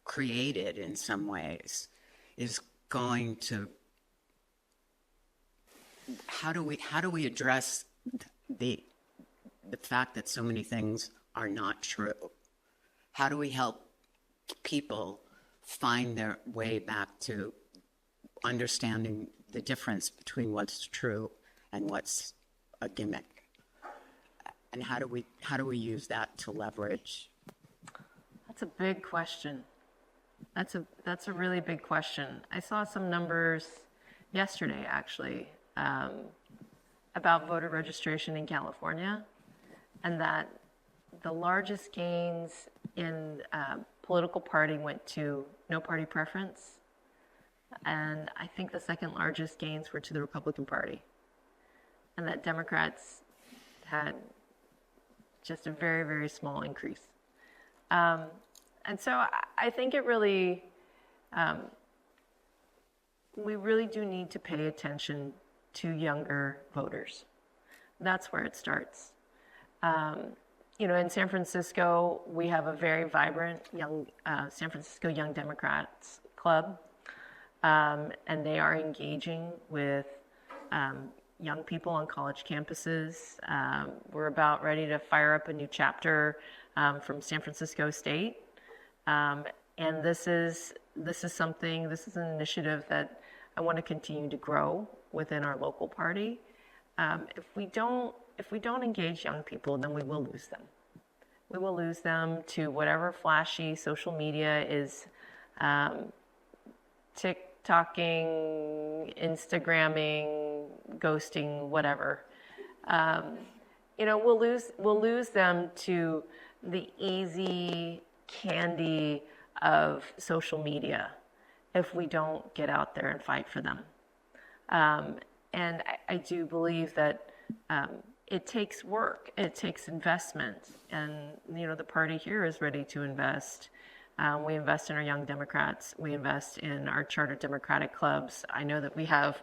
created in some ways, is going to. How do we address the fact that so many things are not true? How do we help people find their way back to understanding the difference between what's true and what's a gimmick? And how do we use that to leverage? That's a big question. That's a really big question. I saw some numbers yesterday, actually, about voter registration in California, and that the largest gains in political party went to no party preference, and I think the second largest gains were to the Republican Party, and that Democrats had just a very, very small increase. And so I think it really, we really do need to pay attention to younger voters. That's where it starts. In San Francisco, we have a very vibrant young San Francisco Young Democrats Club, and they are engaging with young people on college campuses. We're about ready to fire up a new chapter from San Francisco State, and this is an initiative that I want to continue to grow within our local party. If we don't engage young people, then we will lose them. We will lose them to whatever flashy social media is TikToking Instagramming, ghosting, whatever. We'll lose them to the easy candy of social media if we don't get out there and fight for them. And I do believe that it takes work, it takes investment, and the party here is ready to invest. We invest in our young Democrats. We invest in our chartered Democratic clubs. I know that we have,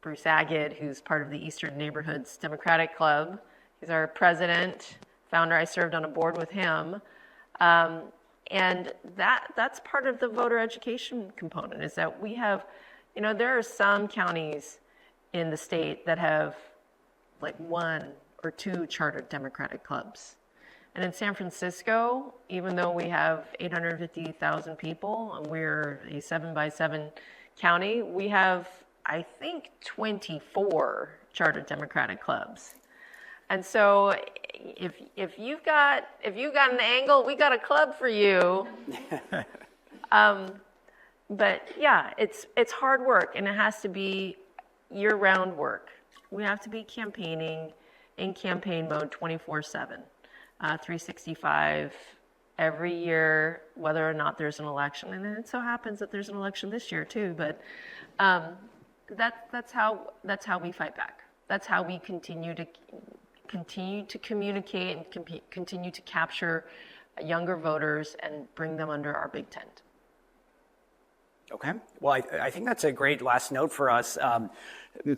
Bruce Agate, who's part of the Eastern Neighborhoods Democratic Club. He's our president, founder. I served on a board with him. And that's part of the voter education component, is that we have, there are some counties in the state that have like 1 or 2 chartered Democratic clubs. And in San Francisco, even though we have 850,000 people and we're a 7x7 county, we have, I think, 24 chartered Democratic clubs. And so if you've got an angle, we got a club for you. But yeah, it's hard work, and it has to be year-round work. We have to be campaigning in campaign mode 24/7, 365 every year, whether or not there's an election. And it so happens that there's an election this year too. But that's how we fight back. That's how we continue to communicate and continue to capture younger voters and bring them under our big tent. Okay. Well, I think that's a great last note for us.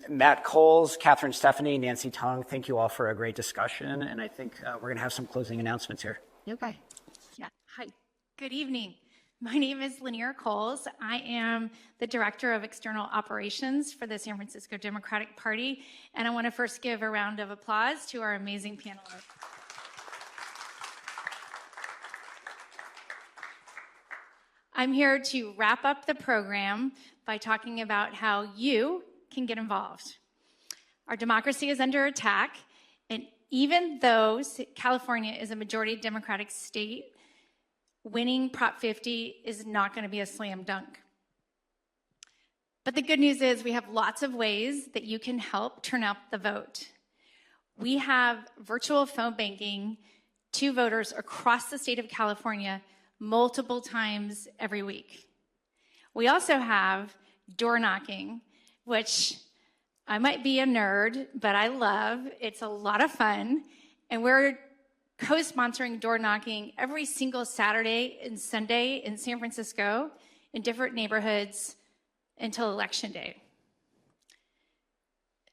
Matt Coles, Catherine Stefani, Nancy Tung, thank you all for a great discussion. And I think we're going to have some closing announcements here. Okay. Yeah. Hi. Good evening. My name is Lanier Coles. I am the Director of External Operations for the San Francisco Democratic Party. And I want to first give a round of applause to our amazing panelists. I'm here to wrap up the program by talking about how you can get involved. Our democracy is under attack, and even though California is a majority Democratic state, winning Prop 50 is not going to be a slam dunk. But the good news is we have lots of ways that you can help turn out the vote. We have virtual phone banking to voters across the state of California multiple times every week. We also have door knocking, which I might be a nerd, but I love. It's a lot of fun. And we're co-sponsoring door knocking every single Saturday and Sunday in San Francisco in different neighborhoods until Election Day.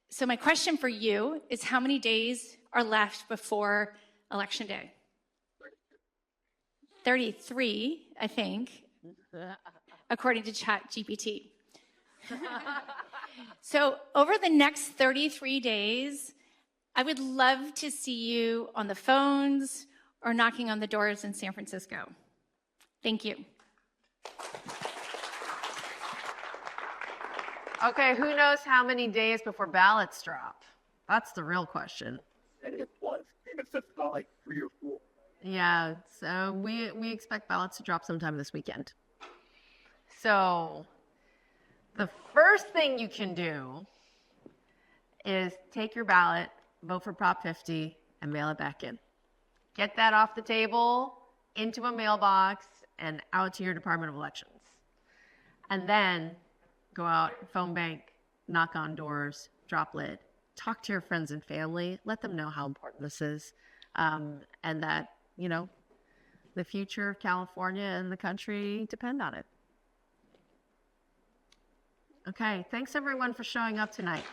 So my question for you is, how many days are left before Election Day? 33, I think, according to ChatGPT. So over the next 33 days, I would love to see you on the phones or knocking on the doors in San Francisco. Thank you. Okay, who knows how many days before ballots drop? That's the real question. Yeah, so we expect ballots to drop sometime this weekend. So the first thing you can do is take your ballot, vote for Prop 50, and mail it back in. Get that off the table, into a mailbox, and out to your Department of Elections. And then go out, phone bank, knock on doors, drop lid, talk to your friends and family, let them know how important this is, and that, you know, the future of California and the country depend on it. Okay, thanks everyone for showing up tonight.